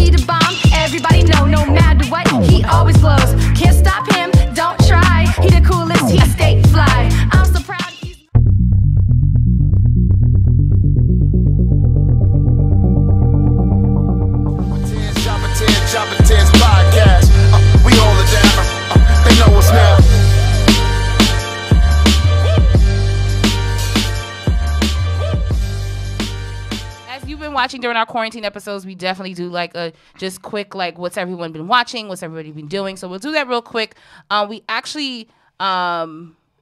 be the bomb. Everybody know, no matter what, he always glows. Can't stop him, don't try. He the coolest, he stay fly. I'm so proud. Chopping Tens podcast. We hold it down. They know what's now. As you've been watching during our quarantine episodes, we definitely do like a just quick like what's everyone been watching, what's everybody been doing. So we'll do that real quick. We actually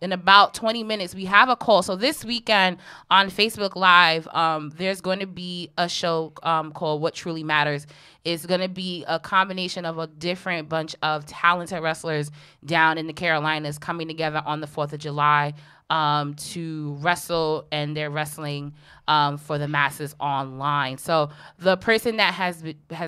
in about 20 minutes, we have a call. So this weekend on Facebook Live, there's going to be a show called What Truly Matters. It's going to be a combination of a different bunch of talented wrestlers down in the Carolinas coming together on the 4th of July to wrestle, and they're wrestling for the masses online. So the person that has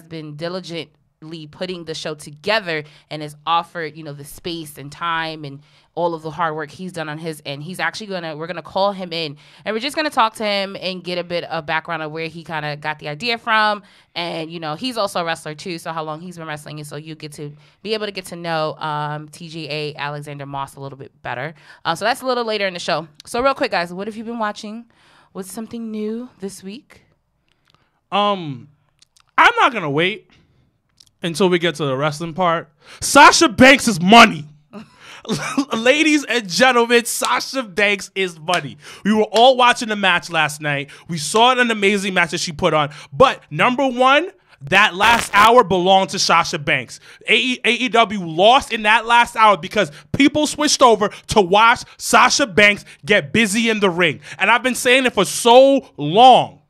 been diligently putting the show together and has offered, you know, the space and time and all of the hard work he's done on his end, he's actually we're gonna call him in, and we're just gonna talk to him and get a bit of background of where he kind of got the idea from. And you know, he's also a wrestler too, so how long he's been wrestling, and so you get to be able to get to know Tga Alexander Moss a little bit better. So that's a little later in the show. So real quick, guys, what have you been watching? What's something new this week? I'm not gonna wait until we get to the wrestling part. Sasha Banks is money. Ladies and gentlemen, Sasha Banks is money. We were all watching the match last night. We saw an amazing match that she put on. But number one, that last hour belonged to Sasha Banks. AEW lost in that last hour because people switched over to watch Sasha Banks get busy in the ring. And I've been saying it for so long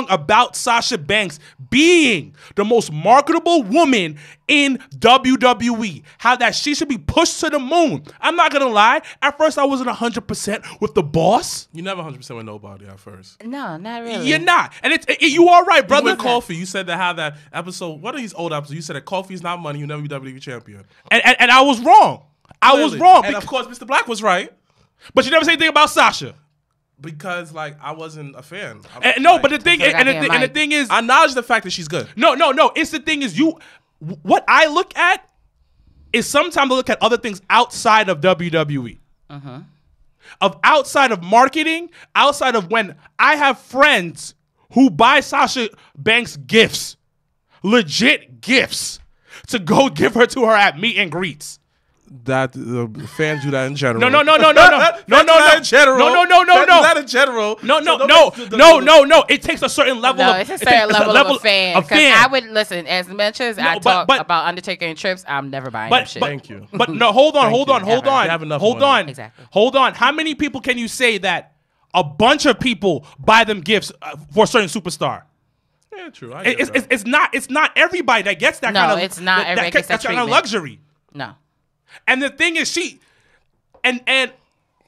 about Sasha Banks being the most marketable woman in WWE. How that she should be pushed to the moon. I'm not going to lie. At first, I wasn't 100% with the boss. You never 100% with nobody at first. No, not really. You're not. And you all right, brother. With Kofi, you said that how that episode, what are these old episodes? You said that Kofi's not money, you never be WWE champion. And I was wrong. I was wrong. And of course, Mr. Black was right. But you never say anything about Sasha. Because like I wasn't a fan. But the thing is, I acknowledge the fact that she's good. No. It's the thing is, what I look at is sometimes I look at other things outside of WWE, outside of marketing, outside of when I have friends who buy Sasha Banks gifts, legit gifts, to go give her to her at meet and greets. That fans do that in general. No. In general. Not in general. No. It takes a certain level. It's a certain level of a fan. Because I would listen as much as I talk about Undertaker and trips. I'm never buying that shit. Thank you. But no, hold on. Exactly. Hold on. How many people can you say that a bunch of people buy them gifts for a certain superstar? Yeah, true. It's not everybody that gets that kind of. No, it's not everybody gets that kind of luxury. No. And the thing is, and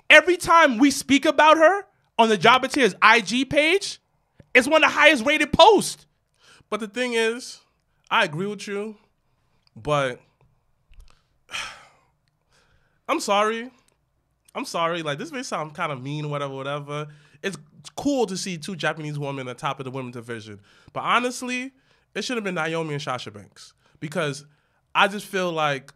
every time we speak about her on the Jobberteer's IG page, it's one of the highest rated posts. But the thing is, I agree with you, but I'm sorry. Like, this may sound kind of mean, whatever. It's cool to see two Japanese women at the top of the women's division. But honestly, it should have been Naomi and Sasha Banks. Because I just feel like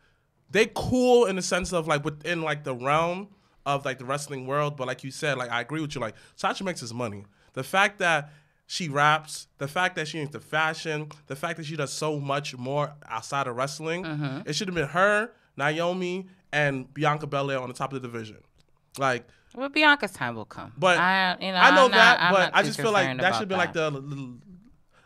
they cool in the sense of like within like the realm of like the wrestling world, but like you said, like I agree with you. Like Sasha Banks is money. The fact that she raps, the fact that she into fashion, the fact that she does so much more outside of wrestling, it should have been her, Naomi, and Bianca Belair on the top of the division. Like, well, Bianca's time will come. But I just feel like that should be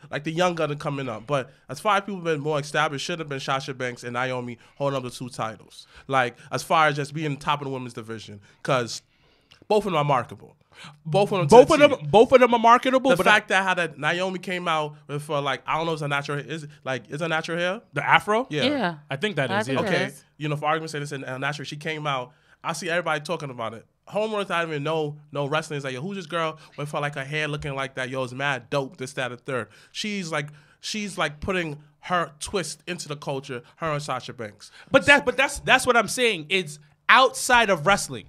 like the young gun coming up. But as far as people have been more established, should have been Sasha Banks and Naomi holding up the two titles. Like, as far as just being top of the women's division. Because both of them are marketable. Both of them are marketable. The fact that how that Naomi came out with like, I don't know if it's a natural hair. Is it natural hair? The afro? Yeah. I think that is. Okay. You know, for argument's sake, it's a natural. She came out. I see everybody talking about it. Homeworth, I didn't even know no wrestling is like, yo, who's this girl with like her hair looking like that? Yo, it's mad dope, this, that, and third. She's like putting her twist into the culture, her and Sasha Banks. But that's what I'm saying. It's outside of wrestling.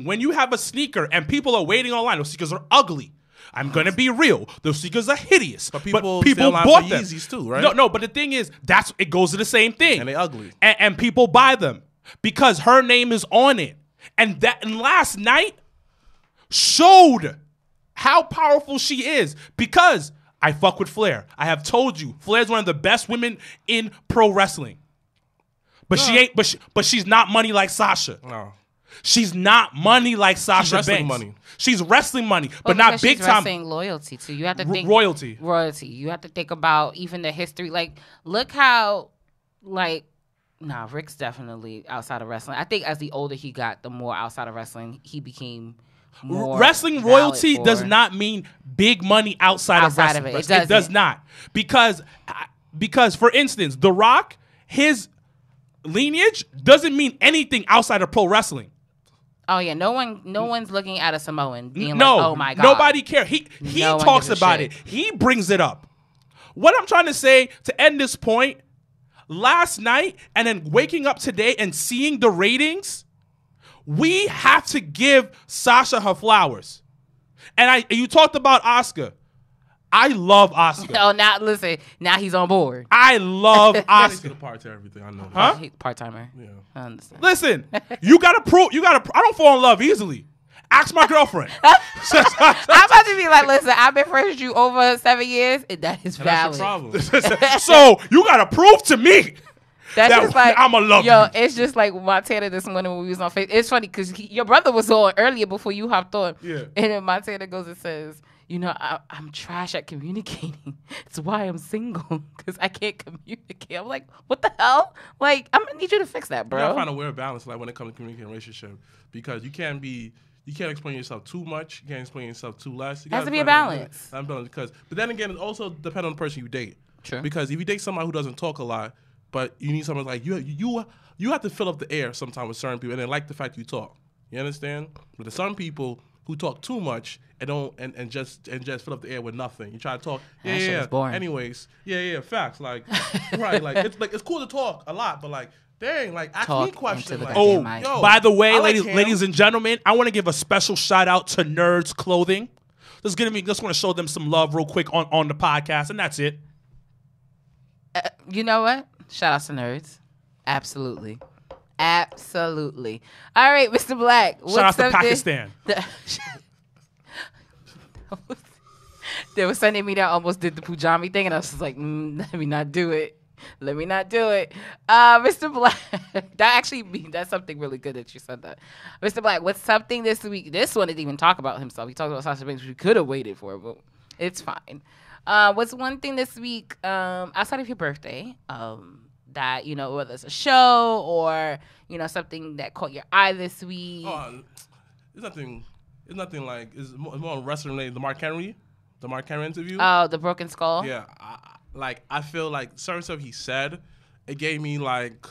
When you have a sneaker and people are waiting online, those sneakers are ugly. I'm gonna be real. Those sneakers are hideous, But people still line bought for them. Yeezys too, right? No. But the thing is, it goes to the same thing. And they ugly. And people buy them because her name is on it. And last night showed how powerful she is because I fuck with Flair. I have told you, Flair's one of the best women in pro wrestling. But she ain't. But she's not money like Sasha. No. She's not money like Sasha wrestling Banks. money. She's wrestling money, Well, but not because big she's time. wrestling loyalty too. You have to think royalty. Royalty. You have to think about even the history. Like, look how, like, Rick's definitely outside of wrestling. I think as the older he got, the more outside of wrestling he became. More Wrestling valid royalty for- does not mean big money outside of Outside wrestling. of it. It does doesn't. not because for instance, The Rock, his lineage doesn't mean anything outside of pro wrestling. Oh yeah, no one's looking at a Samoan being No, like, oh my god. nobody cares. He No one talks gives a about shit. it. He brings it up. What I'm trying to say to end this point, last night and then waking up today and seeing the ratings, we have to give Sasha her flowers. And you talked about Asuka. I love Asuka. No, now listen. Now he's on board. I love He's Asuka. the part to everything. I know. Huh? He's part timer. Yeah. I understand. Listen, you gotta prove. I don't fall in love easily. Ask my girlfriend. I'm about to be like, listen, I've been friends with you over 7 years, and that is And that's valid. your problem. So you gotta prove to me. That's That just like I'ma love yo. you. It's just like Montana this morning when we was on Facebook. It's funny because your brother was on earlier before you hopped on. Yeah. And then Montana goes and says, you know, I'm trash at communicating. It's why I'm single because I can't communicate. I'm like, what the hell? Like, I'm gonna need you to fix that, You bro. gotta find a weird balance, like when it comes to communicating relationship, because you can't explain yourself too much. You can't explain yourself too less. You Has gotta to be a find balance. But then again, it also depends on the person you date. True. Because if you date somebody who doesn't talk a lot, but you need someone like you have to fill up the air sometimes with certain people, and they like the fact you talk. You understand? But there's some people who talk too much and don't and just fill up the air with nothing. You try to talk, That shit is boring. Anyways, facts. Like, right, it's cool to talk a lot, but like, dang, like ask Talk me questions. into the Like, goddamn Oh, mic. yo, by the way, I like ladies him. and gentlemen, I want to give a special shout out to Nerds Clothing. Just want to show them some love real quick on the podcast, and that's it. You know what? Shout out to nerds. Absolutely. Absolutely. All right, Mr. Black. Shout out to Pakistan. There was Sunday me that almost did the Pujami thing, and I was just like, let me not do it. Let me not do it. Mr. Black, that's something really good that you said that. Mr. Black, what's something this week? This one didn't even talk about himself. He talked about Sasha Banks, which we could have waited for, but it's fine. What's one thing this week, outside of your birthday, that, you know, whether it's a show or, you know, something that caught your eye this week? It's nothing like it's more wrestling related. The Mark Henry interview. Oh, the Broken Skull? Yeah, I feel like certain stuff he said, it gave me like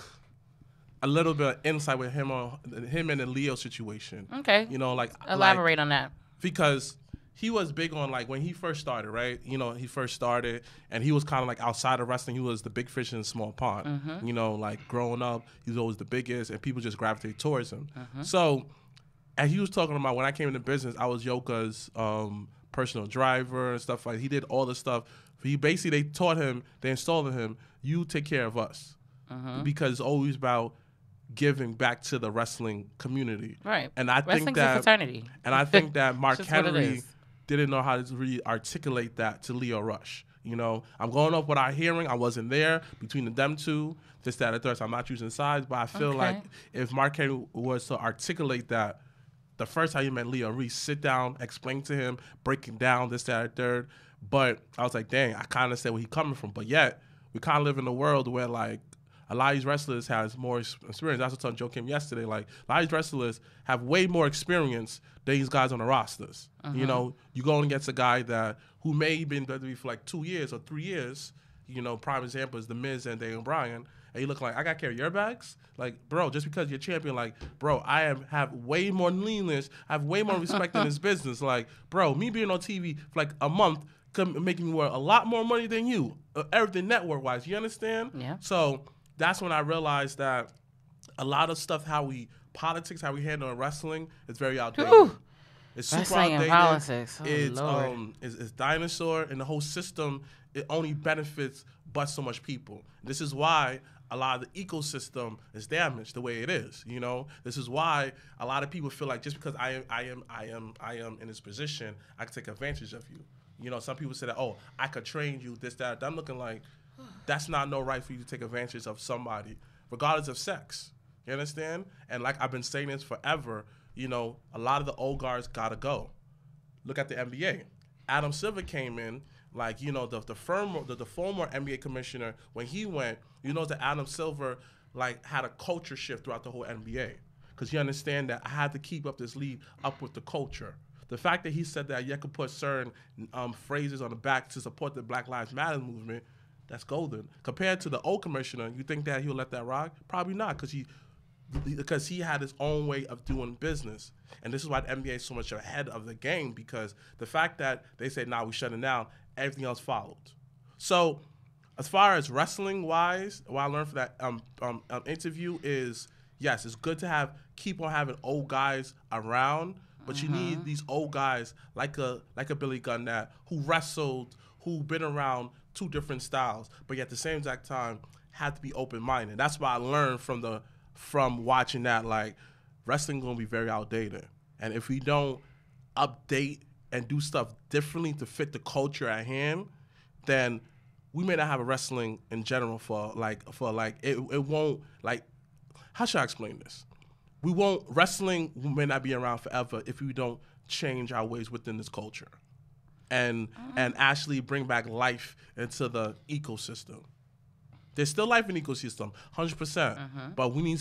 a little bit of insight with him and the Leo situation. Okay. You know, Elaborate on that. because he was big on like when he first started, right? You know, he first started and he was kind of like outside of wrestling. He was the big fish in a small pond. Mm-hmm. You know, like growing up, he was always the biggest and people just gravitate towards him. Mm-hmm. So, as he was talking about when I came into business, I was Yoka's personal driver and stuff like. He did all the stuff. They installed him. You take care of us, because it's always about giving back to the wrestling community. Right. And I Wrestling's think a that fraternity. And I think that Mark Just what it Henry is. didn't know how to really articulate that to Leo Rush. You know, I'm going off what I'm hearing. I wasn't there between them two, this, that, and third. So I'm not choosing sides, but I feel Okay. like if Mark Henry was to articulate that, the first time you met Leo Reese, sit down, explain to him, breaking down this, that, and third. But I was like, dang, I kind of understand where he's coming from. But yet, we kind of live in a world where, like, a lot of these wrestlers has more experience. That's what I told Joe Kim yesterday. Like, a lot of these wrestlers have way more experience than these guys on the rosters. You know, you go against a guy who may have been WWE for like 2 years or 3 years. You know, prime example is The Miz and Daniel Bryan. And you look like, I got to carry your bags? Like, bro, just because you're champion, like, bro, have way more leanness. I have way more respect in this business. Like, bro, me being on TV for like a month making me worth a lot more money than you. Everything network-wise. You understand? Yeah. So that's when I realized that a lot of stuff, politics, how we handle wrestling, is very outdated. Ooh. It's super Wrestling and outdated. politics. Oh, It's Lord. it's dinosaur, and the whole system, it only benefits but so much people. This is why a lot of the ecosystem is damaged the way it is. You know, this is why a lot of people feel like just because I am in this position, I can take advantage of you. You know, some people say that, oh, I could train you, this, that. I'm looking like that's not no right for you to take advantage of somebody, regardless of sex. You understand? And like I've been saying this forever, you know, a lot of the old guards gotta go. Look at the NBA. Adam Silver came in, like, you know, the former NBA commissioner, when he went, you know that Adam Silver, like, had a culture shift throughout the whole NBA. Because you understand that I had to keep up this league up with the culture. The fact that he said that you could put certain phrases on the back to support the Black Lives Matter movement, that's golden. Compared to the old commissioner, you think that he'll let that rock? Probably not, because he had his own way of doing business. And this is why the NBA is so much ahead of the game, because the fact that they say, nah, we're shutting down, everything else followed. So as far as wrestling-wise, what I learned from that interview is, yes, it's good to keep on having old guys around, but you need these old guys like a Billy Gunn who wrestled, who been around two different styles, but yet at the same exact time had to be open-minded. That's what I learned from watching that, like, wrestling gonna be very outdated. And if we don't update and do stuff differently to fit the culture at hand, then we may not have a wrestling in general for it won't, like, how should I explain this? Wrestling may not be around forever if we don't change our ways within this culture and actually bring back life into the ecosystem. There's still life in the ecosystem, 100%. But we need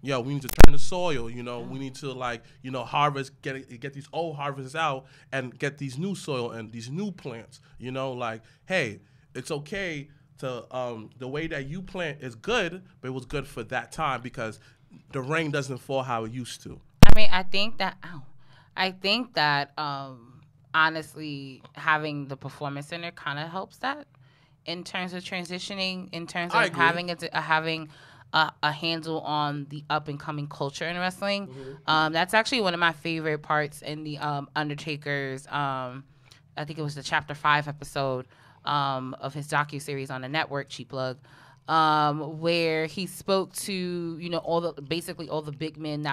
we need to turn the soil, you know. We need to, like, you know, harvest, get these old harvests out and get these new soil and these new plants, you know, like, hey, it's okay to, the way that you plant is good, but it was good for that time because the rain doesn't fall how it used to. I mean, I think that honestly, having the performance center kind of helps that in terms of transitioning, in terms of having a handle on the up and coming culture in wrestling. That's actually one of my favorite parts in the Undertaker's. I think it was the Chapter 5 episode of his docuseries on the network, Cheap Plug, where he spoke to, you know, basically all the big men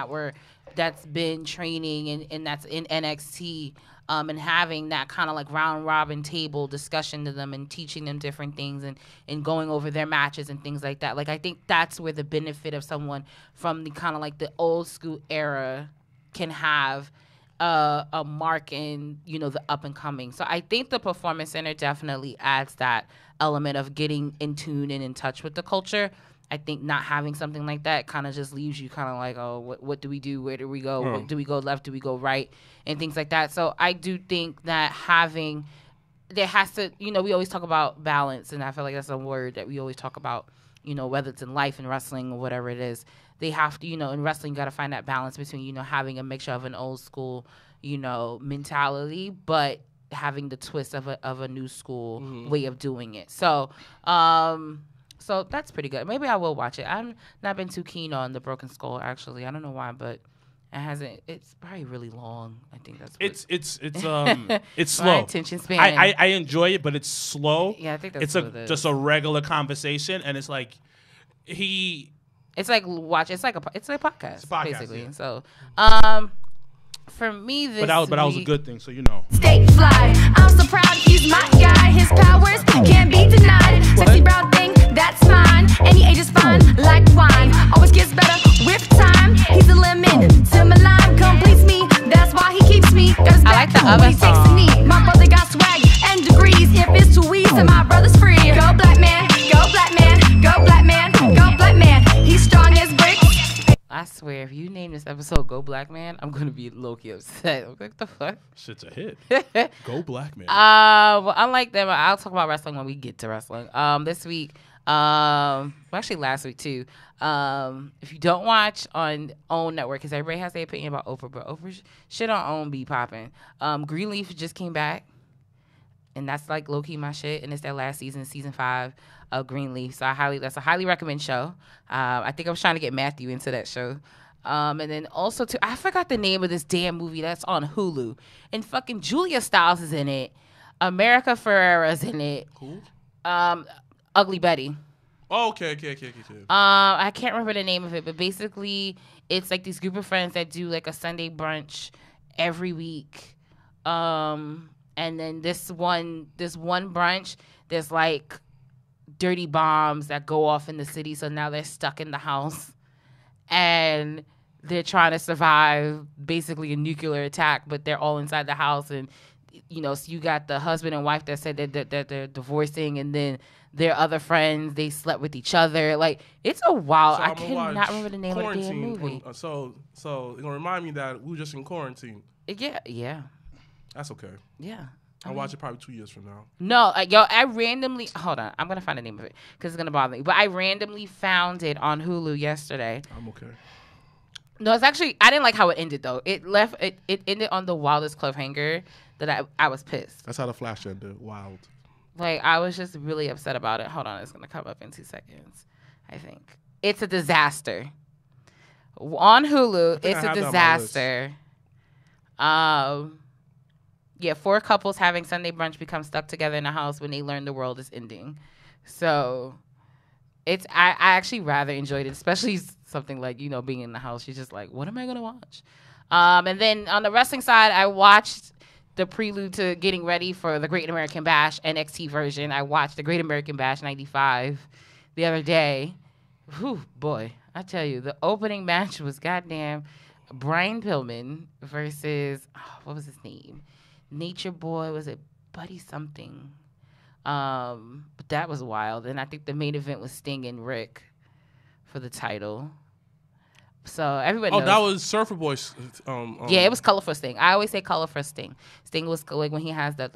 that's been training and that's in NXT, and having that kind of like round robin table discussion to them and teaching them different things and going over their matches and things like that. Like, I think that's where the benefit of someone from the kind of like the old school era can have a mark in, you know, the up and coming. So I think the Performance Center definitely adds that element of getting in tune and in touch with the culture. I think not having something like that kind of just leaves you kind of like, oh, what do we do? Where do we go? Do we go left? Do we go right? And things like that. So I do think that there has to, you know, we always talk about balance, and I feel like that's a word that we always talk about, you know, whether it's in life and wrestling or whatever it is. They have to, you know, in wrestling, you got to find that balance between, you know, having a mixture of an old school, you know, mentality, but having the twist of a new school way of doing it. So, so that's pretty good. Maybe I will watch it. I've not been too keen on the Broken Skull, actually. I don't know why, but it hasn't. It's probably really long. I think that's what it's slow. My attention span. I enjoy it, but it's slow. Yeah, I think that's what it is. Just a regular conversation, and it's like It's like it's a podcast. It's a podcast, basically. yeah. So, for me, this but that was a good thing, so you know. Stay fly. I'm so proud he's my guy. His powers can't be denied. Sexy brown thing, that's mine. Any age is fine, like wine. Always gets better with time. He's a lemon to my lime, completes me. That's why he keeps me. Got his back like the when other he takes a song. knee. My brother got swag and degrees. If it's too easy, my brother's free. Go black man, go black man, go black man, go black man. He's strong as bricks. I swear, if you name this episode "Go Black Man," I'm gonna be low-key upset. I'm like, what the fuck? Shit's a hit. Go Black Man. Well, unlike them, I'll talk about wrestling when we get to wrestling. This week, well, actually last week too. If you don't watch on OWN Network, because everybody has their opinion about Oprah, but Oprah shit on OWN be popping. Greenleaf just came back, and that's like low-key my shit, and it's their last season, season 5 of Greenleaf. So that's a highly recommend show. I think I was trying to get Matthew into that show. And then also too, I forgot the name of this damn movie that's on Hulu, and fucking Julia Stiles is in it. America Ferrera's in it. Who? Ugly Betty. Oh, okay. I can't remember the name of it, but basically it's like these group of friends that do like a Sunday brunch every week. And then this one brunch, there's like dirty bombs that go off in the city, so now they're stuck in the house and they're trying to survive basically a nuclear attack, but they're all inside the house. And so you got the husband and wife that said that they're divorcing, and then their other friends, they slept with each other. Like, it's a wild. I cannot remember the name of the damn movie. So it's gonna remind me that we were just in quarantine. Yeah. That's okay. Yeah. I'll watch it probably 2 years from now. No, I randomly hold on. I'm gonna find the name of it because it's gonna bother me. But I randomly found it on Hulu yesterday. I'm okay. No, it's actually I didn't like how it ended though. It ended on the wildest cliffhanger that I was pissed. That's how the Flash ended. Wild. Like, I was just really upset about it. Hold on, it's gonna come up in 2 seconds. I think it's a disaster. On Hulu, it's a disaster. Yeah, 4 couples having Sunday brunch become stuck together in a house when they learn the world is ending. So I actually rather enjoyed it, especially something like, being in the house. You're just like, what am I going to watch? And then on the wrestling side, I watched the prelude to getting ready for the Great American Bash NXT version. I watched the Great American Bash 95 the other day. Whew, boy, I tell you, the opening match was goddamn Brian Pillman versus, what was his name? Nature Boy, was it Buddy something? But that was wild. And I think the main event was Sting and Rick for the title. So everybody knows. Oh, that was Surfer Boy's. Yeah, it was color for Sting. I always say color for Sting. Sting was like when he has the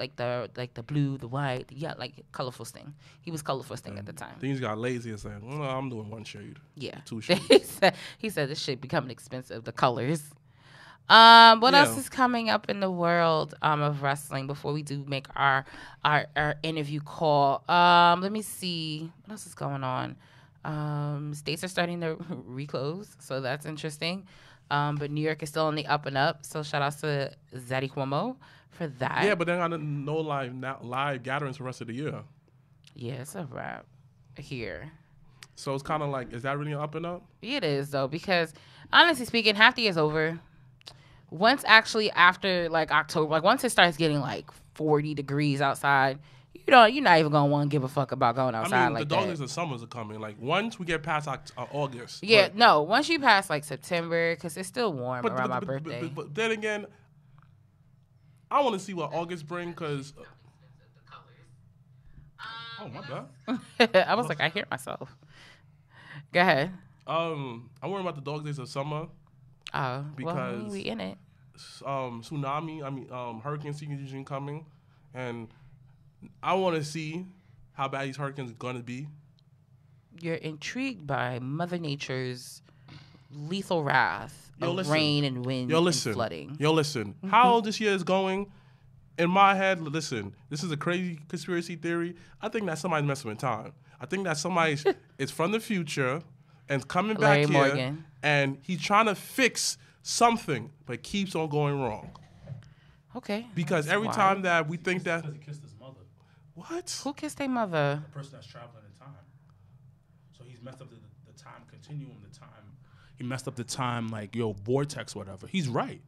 blue, the white, like colorful Sting. He was colorful Sting at the time. Things got lazy and said, well, I'm doing 1 shade. Yeah. 2 shades. he said this shit becoming expensive, the colors. What else is coming up in the world of wrestling before we do make our interview call? Let me see. What else is going on? States are starting to reclose, so that's interesting. But New York is still on the up and up, so shout out to Zaddy Cuomo for that. Yeah, but then got no live gatherings for the rest of the year. Yeah, it's a wrap here. So it's kind of like, is that really up and up? It is, though, because honestly speaking, half the year's over. Once actually after like October, like once it starts getting like 40 degrees outside, you're not even gonna want to give a fuck about going outside. Like the days of summers are coming. Like once we get past August. Yeah, no. Once you pass like September, because it's still warm around my birthday. But then again, I want to see what August brings because. Oh my bad. I was like, I hear myself. Go ahead. I'm worried about the dog days of summer. Oh, because well, we in it. Hurricane season coming, and I want to see how bad these hurricanes are gonna be. You're intrigued by Mother Nature's lethal wrath of rain and wind and flooding. Listen. How this year is going, in my head, listen, this is a crazy conspiracy theory. I think that somebody's messing with time. I think that somebody is from the future and coming back here, Morgan. And he's trying to fix something, but keeps on going wrong. Okay. Because every time that we think that... Because he kissed his mother. What? Who kissed their mother? The person that's traveling in time. So he's messed up the time continuum, the time. He messed up the time, like, vortex, whatever. He's right.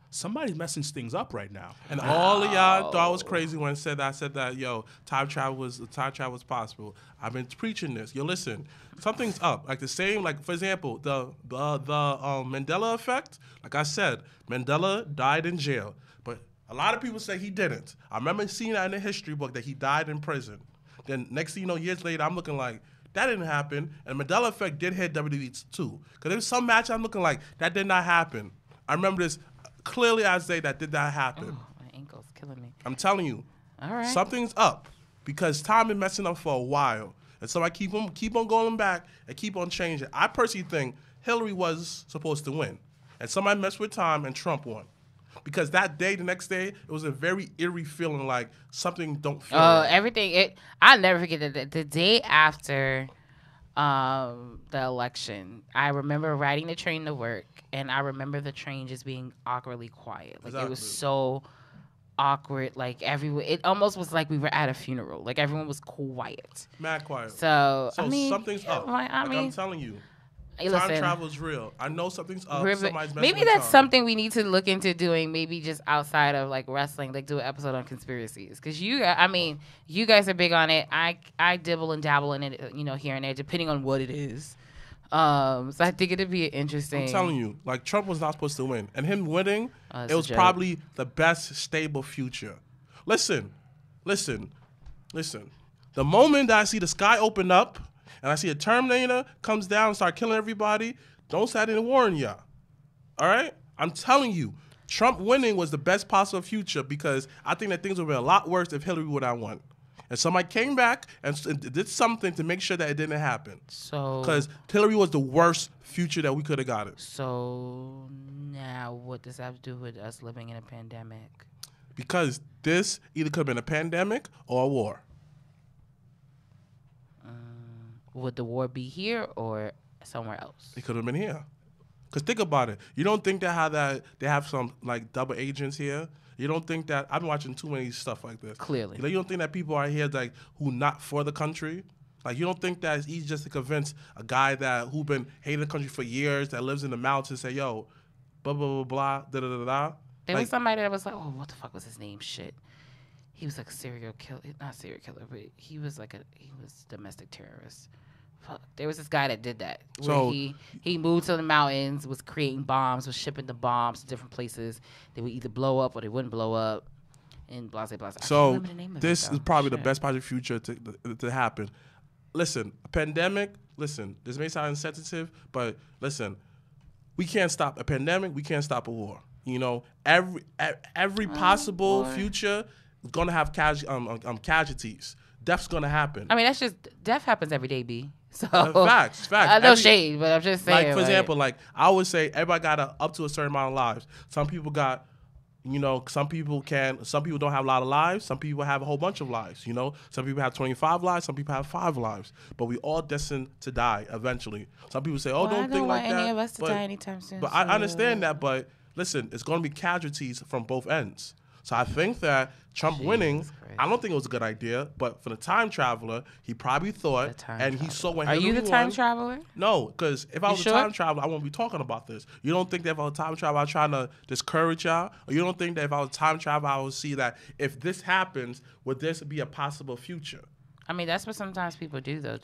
Somebody's messing things up right now. And all of y'all thought I was crazy when I said that, time travel was possible. I've been preaching this. Listen, something's up. Like the same, like for example, the Mandela effect. Like I said, Mandela died in jail, but a lot of people say he didn't. I remember seeing that in the history book that he died in prison. Then next thing you know, years later, I'm looking like that didn't happen. And Mandela effect did hit WWE too, because there was some match I'm looking like that did not happen. I remember this. Clearly, I say that did not happen. Oh, my ankle's killing me. I'm telling you. All right. Something's up because time been messing up for a while. And so I keep on going back and keep on changing. I personally think Hillary was supposed to win. And somebody messed with time and Trump won. Because that day, the next day, it was a very eerie feeling like something don't feel right. Everything. I'll never forget that the day after the election, I remember riding the train to work, and I remember the train just being awkwardly quiet. Like it was so awkward. Like everyone, it almost was like we were at a funeral. Like everyone was quiet. Mad quiet. So I mean, something's up. I'm telling you. Time travel is real. I know something's up. Maybe that's something we need to look into doing. Maybe just outside of like wrestling, like do an episode on conspiracies. Because you guys are big on it. I dibble and dabble in it, here and there, depending on what it is. So I think it'd be interesting. I'm telling you, like Trump was not supposed to win, and him winning, it was probably the best stable future. Listen. The moment that I see the sky open up, and I see a Terminator comes down and start killing everybody, don't say I didn't warn y'all. All right? I'm telling you, Trump winning was the best possible future because I think that things would have been a lot worse if Hillary would have won. And somebody came back and did something to make sure that it didn't happen. So, because Hillary was the worst future that we could have gotten. So now what does that have to do with us living in a pandemic? Because this either could have been a pandemic or a war. Would the war be here or somewhere else? It could have been here. Because think about it. You don't think that they have some like double agents here? You don't think that I've been watching too many stuff like this. Clearly. You don't think that people are here like who not for the country? Like you don't think that it's easy just to convince a guy who been hating the country for years, that lives in the mountains, say, yo, blah blah blah blah da da da da. There was somebody that was like, oh, what the fuck was his name? Shit. He was like a serial killer, not serial killer, but he was domestic terrorist. Fuck. There was this guy that did that. Where he moved to the mountains, was creating bombs, was shipping the bombs to different places. They would either blow up or they wouldn't blow up. And blah, blah, blah. So this is probably the best project future to happen. Listen, a pandemic, this may sound insensitive, but listen, we can't stop a pandemic. We can't stop a war. Every possible future is going to have casualties. Death's going to happen. I mean, that's just, death happens every day, B. So facts. No shade, but I'm just saying. Like, for example, like I always say, everybody got up to a certain amount of lives. Some people got, some people don't have a lot of lives. Some people have a whole bunch of lives, Some people have 25 lives. Some people have 5 lives. But we all destined to die eventually. Some people say, don't think like that. I don't want any of us to die anytime soon. But I understand that, but listen, it's going to be casualties from both ends. So I think that Trump winning, I don't think it was a good idea, but for the time traveler, he probably thought, he saw when Hillary won. Are you the time traveler? No, because if I was a time traveler, I wouldn't be talking about this. You don't think that if I was a time traveler, I'm trying to discourage y'all? Or you don't think that if I was a time traveler, I would see that if this happens, would this be a possible future? I mean, that's what sometimes people do, though,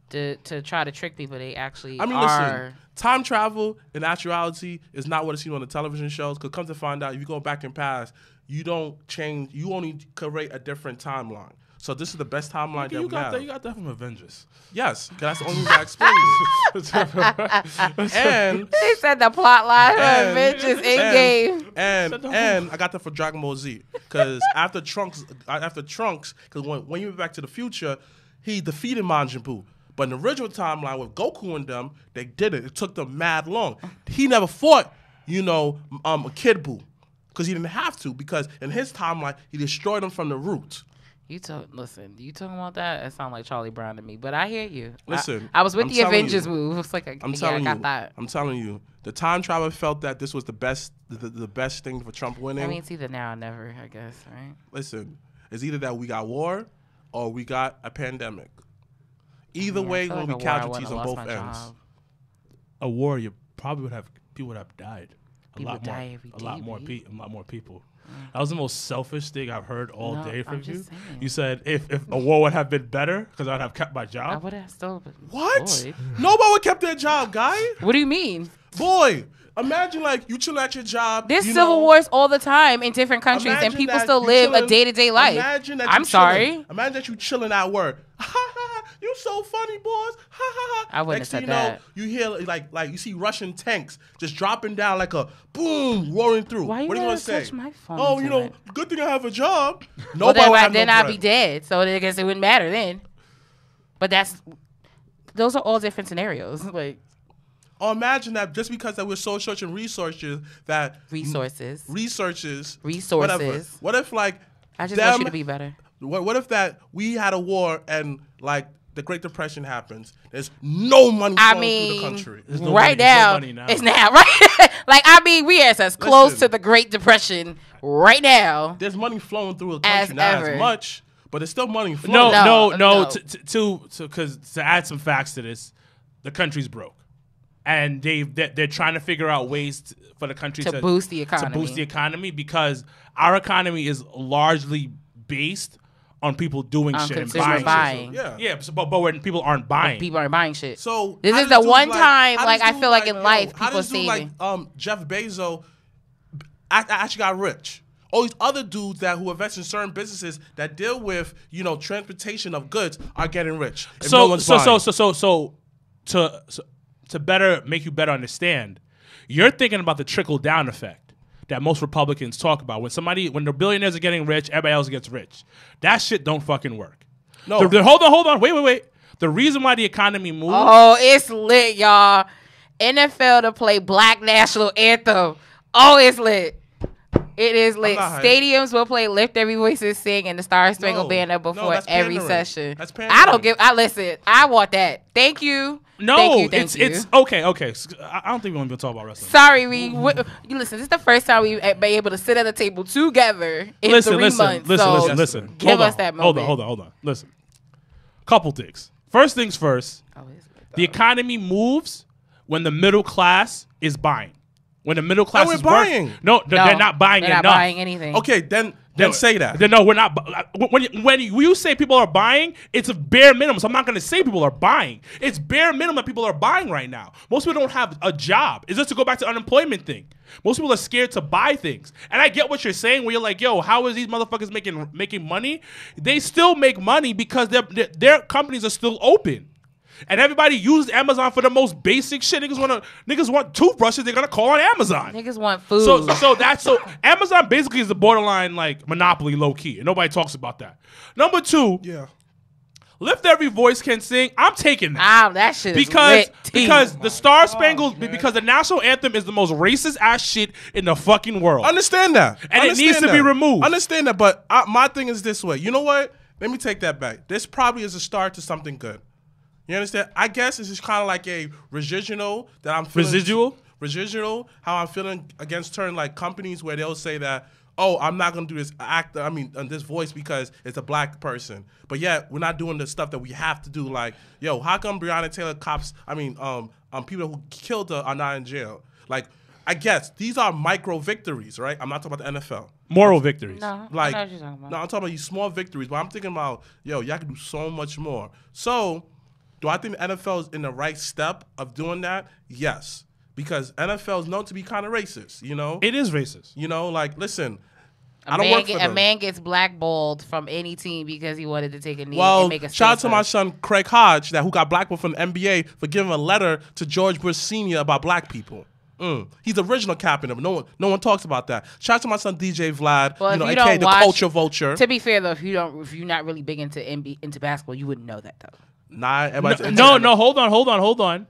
to try to trick people. They actually listen, time travel in actuality is not what it's seen on the television shows, because come to find out, if you go back in past, you don't change. You only create a different timeline. So this is the best timeline that we have. You got that from Avengers. Yes, because that's the only way I explained it. And they said the plot line of Avengers in-game. And I got that for Dragon Ball Z. Because after Trunks, because when you went Back to the Future, he defeated Majin Buu. But in the original timeline with Goku and them, they did it. It took them mad long. He never fought, Kid Buu. Because he didn't have to, because in his timeline, he destroyed them from the root. You talking about that? It sounds like Charlie Brown to me, but I hear you. Listen, I was with the Avengers move. It's like I got that. I'm telling you, the time traveler felt that this was the best thing for Trump winning. I mean, it's either now or never, I guess, right? Listen, it's either that we got war or we got a pandemic. Either way, going to be casualties on both ends. A war, you probably people would have died. A lot more people. That was the most selfish thing I've heard all day from you. You said if a war would have been better because I'd have kept my job. I would have still been. What? Nobody would have kept their job, guy. What do you mean? Boy, imagine like you chill at your job. There's civil wars all the time in different countries, and people still live a day-to-day life. Imagine that Imagine that you chilling at work. You so funny, boys. I wouldn't have said that. You hear like you see Russian tanks just dropping down like a boom, roaring through. Why what do you want to say? Touch my phone good thing I have a job. Then I'd be dead. So I guess it wouldn't matter then. But those are all different scenarios. Like, or imagine that just because that we're so short in resources. Whatever. What if like I just want you to be better. What if that we had a war and like the Great Depression happens, there's no money flowing through the country. No right money, now, no money it's not right. Like we are as close to the Great Depression right now. There's money flowing through the country, not ever. as much, but there's still money flowing. No. To add some facts to this, the country's broke, and they're trying to figure out ways for the country To boost the economy. Because our economy is largely based on people doing shit and consumer buying. buying. Yeah, but when people aren't buying, People aren't buying shit. So this how is does the dude one time, how like, does I dude feel like in life, how people does dude saving. like Jeff Bezos actually got rich? All these other dudes who invest in certain businesses that deal with, transportation of goods are getting rich. And no one's buying. To better make you better understand, you're thinking about the trickle down effect that most Republicans talk about. When the billionaires are getting rich, everybody else gets rich. That shit don't fucking work. No. Hold on. Wait. The reason why the economy moves. Oh, it's lit, y'all. NFL to play Black National Anthem. Oh, it's lit. It is lit. Stadiums will play Lift Every Voices Sing and the Star Spangled Banner before every pandering. session. That's pandering. Listen, I want that. Thank you. No, Thank you. it's okay. I don't think we're gonna talk about wrestling. Sorry, you listen. This is the first time we've been able to sit at the table together in 3 months. Listen. Give us that moment. Hold on. Listen. Couple things. First things first. The economy moves when the middle class is buying. When the middle class is buying. No, they're not buying enough. They're not buying anything. Okay, then say that. No, we're not. When you say people are buying, it's a bare minimum. So I'm not going to say people are buying. It's bare minimum that people are buying right now. Most people don't have a job. It's just to go back to the unemployment thing. Most people are scared to buy things. And I get what you're saying where you're like, yo, how is these motherfuckers making money? They still make money because their companies are still open. And everybody used Amazon for the most basic shit. Niggas want toothbrushes. They're gonna call on Amazon. Niggas want food. So Amazon basically is the borderline like monopoly, low key, and nobody talks about that. Number 2, Lift Every Voice Can Sing. I'm taking that. That shit because is lit. the Star Spangled because the national anthem is the most racist ass shit in the fucking world. Understand that, and it needs to be removed. Understand that, but my thing is this way. You know what? Let me take that back. This probably is a start to something good. You understand? I guess it's just kind of like a residual that I'm feeling. Residual, how I'm feeling against certain like companies where they'll say that, oh, I'm not gonna do this this voice because it's a black person. But yet we're not doing the stuff that we have to do. Like, yo, how come Breonna Taylor people who killed her are not in jail? Like, I guess these are micro victories, right? I'm not talking about the NFL. Moral victories. No, Like, I know what you're talking about. no, I'm talking about these small victories. But I'm thinking about, yo, y'all can do so much more. So, do I think the NFL is in the right step of doing that? Yes. Because NFL is known to be kind of racist, It is racist. Like, listen, I don't work for them. A man gets blackballed from any team because he wanted to take a knee Well, and make a shout out to statement. my son, Craig Hodge, who got blackballed from the NBA for giving a letter to George Bush Sr. about black people. He's the original captain of it. No one talks about that. Shout out to my son, DJ Vlad, Well, aka the culture vulture. To be fair, though, if you're not really big into basketball, you wouldn't know that, though. No, hold on.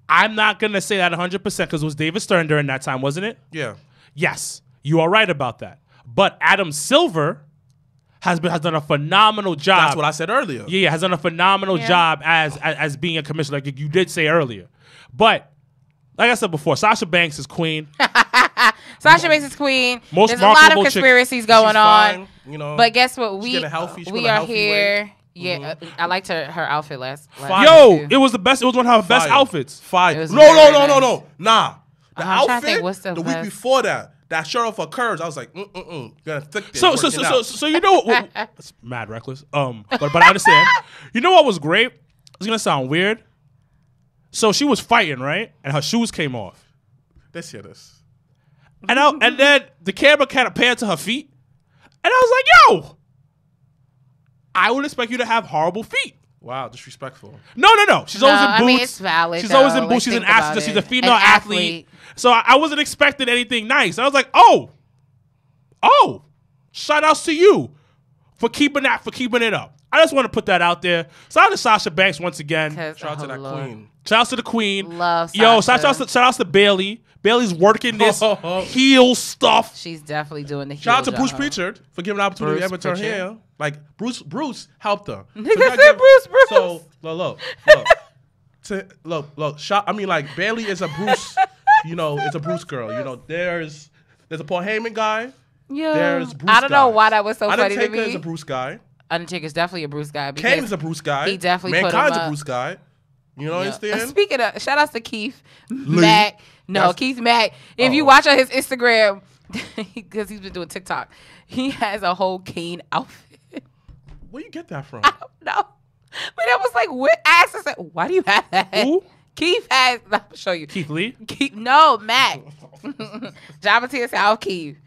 I'm not going to say that 100% because it was David Stern during that time, wasn't it? Yeah. Yes, you are right about that. But Adam Silver has done a phenomenal job. That's what I said earlier. Yeah, has done a phenomenal job as being a commissioner, like you did say earlier. But like I said before, Sasha Banks is queen. Sasha Banks is queen. Most There's a lot of marketable conspiracies going on. Fine, But guess what? She's getting healthy. She's We put a are healthy here. weight. Yeah, I liked her outfit last Yo, too. it was the best. It was one of her best outfits. Fire. It was No. I'm Nah. The trying to outfit think what's the week best. before that shirt off her curves, I was like, gonna thick this. So you know what? It's mad reckless. But I understand. You know what was great? It's gonna sound weird. So she was fighting, right? And her shoes came off. Let's hear this. And then the camera kind of panned to her feet. And I was like, yo, I would expect you to have horrible feet. Wow, disrespectful. No. She's always in boots. I mean, it's valid. She's always in though. boots. She's an athlete. She's a female An athlete. So I wasn't expecting anything nice. And I was like, oh, shout outs to you for keeping it up. I just want to put that out there. Shout out to Sasha Banks once again. Shout out to that queen. Shout out to the queen. Love Yo, Sasha. shout out to Bailey. Bailey's working this heel stuff. She's definitely doing the heel Shout out to Bruce job. Pritchard for giving an opportunity to ever turn Pritchard. heel. Like Bruce helped her. Nigga said Bruce. So look. I mean, like Bailey is a Bruce. It's a Bruce girl. There's a Paul Heyman guy. Yeah. There's Bruce. I don't know guys. why that was so funny to Undertaker me. is a Bruce guy. Undertaker's definitely a Bruce guy. Kane is a Bruce guy. He definitely put him Mankind's up. a Bruce guy. You know what I'm saying? Speaking of, shout outs to Keith Mack. No, That's- Keith Mack. If you watch on his Instagram, because he's been doing TikTok, he has a whole Kane outfit. Where you get that from? I don't know. But I was like, what? I asked, I said, why do you have that? Who? Keith has, I'll show you. Keith Lee. No, Mac. Jabba Tia South Keith.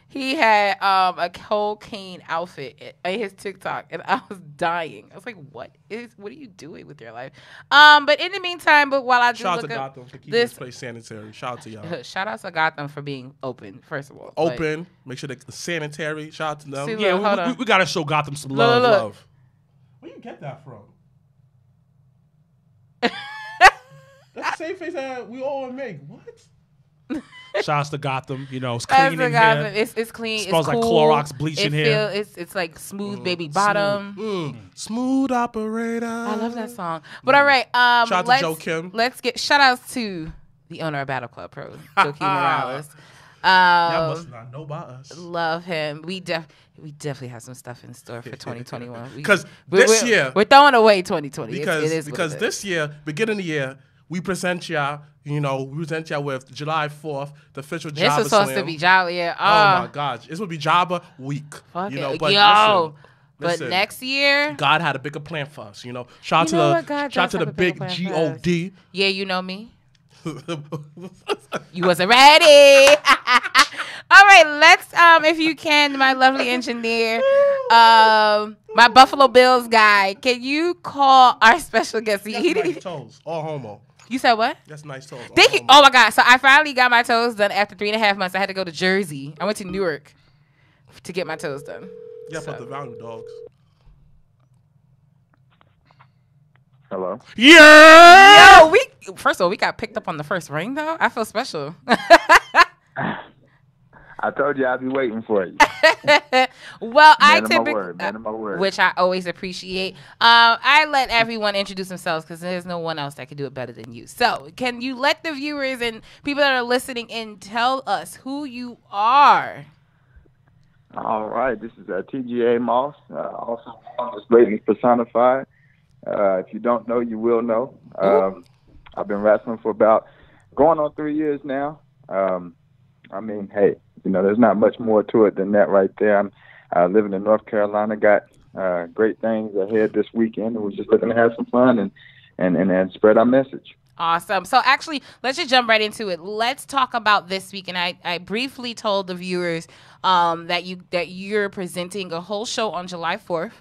He had a whole Kane outfit in his TikTok, and I was dying. I was like, what are you doing with your life? But in the meantime, while I do Shout out to look up Gotham for keeping this this place sanitary. Shout out to y'all. shout out to Gotham for being open, first of all. Open. Make sure they're sanitary. Shout out to them. See, Yeah, look, hold on. we gotta show Gotham some Look, love. look, look. Love. Where you get that from? That's the same face that we all make. What? Shout out to Gotham. It's That's clean the in Gotham. here. It's clean. Smells it's like cool. Clorox bleach in here. It's like smooth baby bottom. Smooth operator. I love that song. But all right, Shout out to let's, Joe Kim. Let's get shout outs to the owner of Battle Club Pro, Joaquin Morales. Y'all must not know about us. Love him. We definitely have some stuff in store for 2021. Because this year, we're throwing away 2020. because this year, beginning of the year, we present y'all. We present y'all with July 4th, the official this Jabba was supposed Slam. to be jolly. Yeah. Oh my gosh, this would be Jabba week. Fuck it. But Yo. listen, But next year, God had a bigger plan for us. Shout You know out what? God shout does to the have a bigger big plan for us. God. yeah, you know me. You wasn't ready. All right, let's if you can, my lovely engineer, my Buffalo Bills guy, can you call our special guest? He Nice toes, all homo. You said what? That's nice toes. all Thank you. homo. Oh my God! So I finally got my toes done after 3.5 months. I had to go to Jersey. I went to Newark to get my toes done. Yeah, but the value dogs. Hello. Yeah. Yo, first of all, we got picked up on the first ring though. I feel special. I told you I'd be waiting for you. Well, Man of my word. which I always appreciate. I let everyone introduce themselves because there's no one else that can do it better than you. So, can you let the viewers and people that are listening in tell us who you are? All right, this is Tga Moss, also known as Blatant Personified. If you don't know, you will know. I've been wrestling for about going on 3 years now. I mean, hey, there's not much more to it than that right there. I'm living in North Carolina, got great things ahead this weekend, and we're just looking to have some fun and spread our message. Awesome. So actually, let's just jump right into it. Let's talk about this week. And I briefly told the viewers that you're presenting a whole show on July 4th.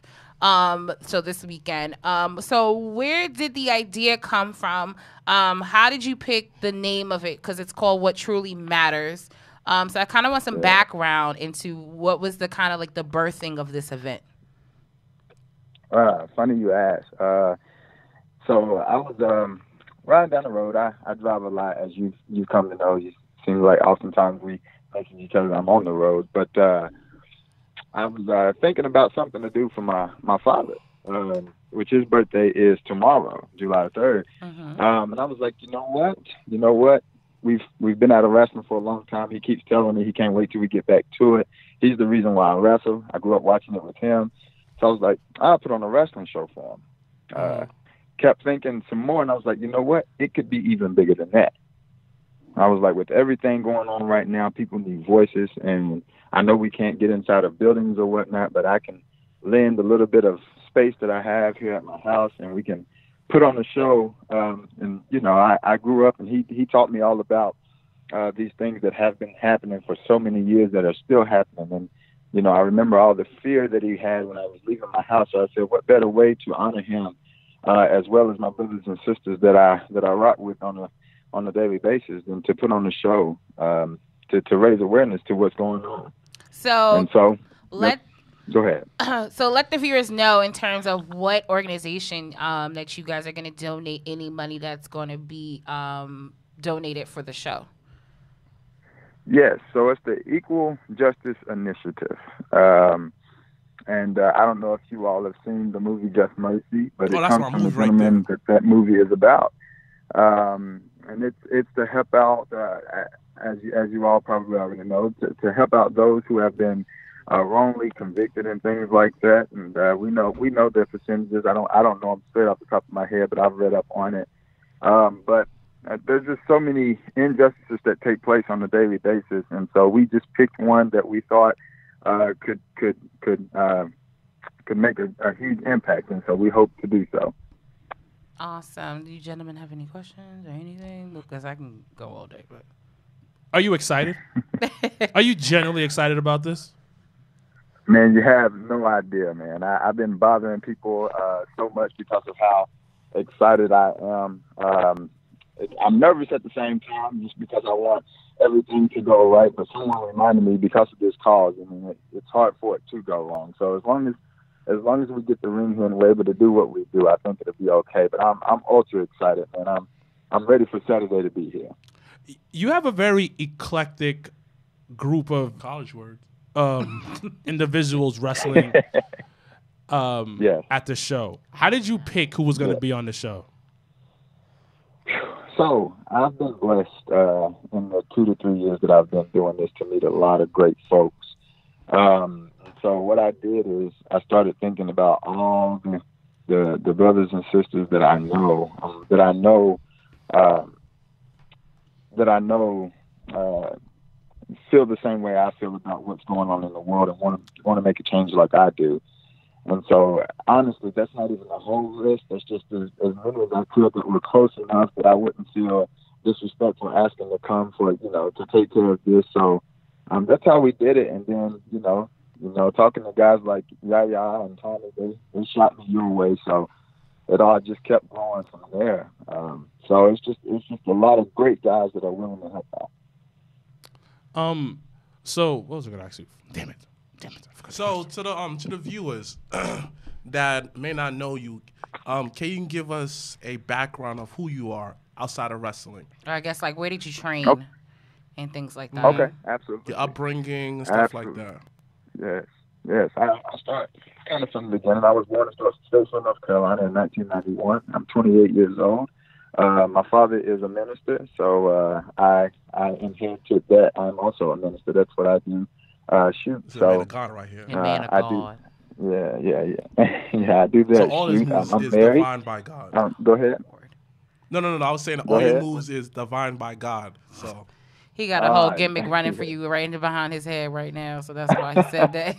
So this weekend. So where did the idea come from? How did you pick the name of it? Because it's called What Truly Matters. So I kind of want some background into what was the kind of like the birthing of this event. Funny you ask. So I was riding down the road. I drive a lot, as you've come to know. It seems like oftentimes we message each other. I'm on the road, but I was thinking about something to do for my father, which his birthday is tomorrow, July 3rd. Mm-hmm. And I was like, you know what? We've been out of wrestling for a long time. He keeps telling me he can't wait till we get back to it. He's the reason why I wrestle. I grew up watching it with him. So I was like, I'll put on a wrestling show for him. Kept thinking some more, and I was like, you know what? It could be even bigger than that. I was like, with everything going on right now, people need voices, and I know we can't get inside of buildings or whatnot, but I can lend a little bit of space that I have here at my house, and we can put on a show. And I grew up, and he taught me all about these things that have been happening for so many years that are still happening. And I remember all the fear that he had when I was leaving my house. So I said, what better way to honor him, as well as my brothers and sisters that I rock with on a daily basis, than to put on a show to raise awareness to what's going on. So Go ahead. So let the viewers know in terms of what organization that you guys are going to donate any money that's going to be donated for the show. Yes, so it's the Equal Justice Initiative. And I don't know if you all have seen the movie Just Mercy, but it comes from the gentleman that movie is about. And it's to help out, as you all probably already know, to help out those who have been wrongly convicted and things like that. And we know their percentages. I don't know them straight off the top of my head, but I've read up on it. But there's just so many injustices that take place on a daily basis, and so we just picked one that we thought could make a huge impact, and so we hope to do so. Awesome. Do you gentlemen have any questions or anything? Because I can go all day. But are you excited? Are you genuinely excited about this? Man, you have no idea, man. I've been bothering people so much because of how excited I am. I'm nervous at the same time just because I want everything to go right, but someone reminded me because of this cause, I mean, it's hard for it to go wrong. So as long as we get the ring here and we're able to do what we do, I think it'll be okay. But I'm ultra excited, man. I'm ready for Saturday to be here. You have a very eclectic group of College words. individuals wrestling Yes. at the show. How did you pick who was going to be on the show? So I've been blessed in the 2 to 3 years that I've been doing this to meet a lot of great folks. So what I did is I started thinking about all the brothers and sisters that I know feel the same way I feel about what's going on in the world and want to make a change like I do. And so, honestly, that's not even a whole list. That's just as many as I could that were close enough that I wouldn't feel disrespectful asking to come for, to take care of this. So that's how we did it. And then, talking to guys like Yaya and Tommy, they shot me your way. So it all just kept going from there. So it's just a lot of great guys that are willing to help out. So what was I going to ask you? Damn it. So to the viewers that may not know you, can you give us a background of who you are outside of wrestling? or I guess like where did you train and things like that? Okay, absolutely. Your upbringing and stuff like that. Yes. I started kind of from the beginning. I was born in Statesville, North Carolina in 1991. I'm 28 years old. My father is a minister, so I inherited that. I'm also a minister. That's what I do. Shoot. This is a man of God right here. A man of God. Yeah. Yeah, I do that. So all his moves I'm is married. divine by God. Go ahead. No. I was saying all your moves is divine by God. So He got a whole gimmick running for you right behind his head right now, so that's why he said that.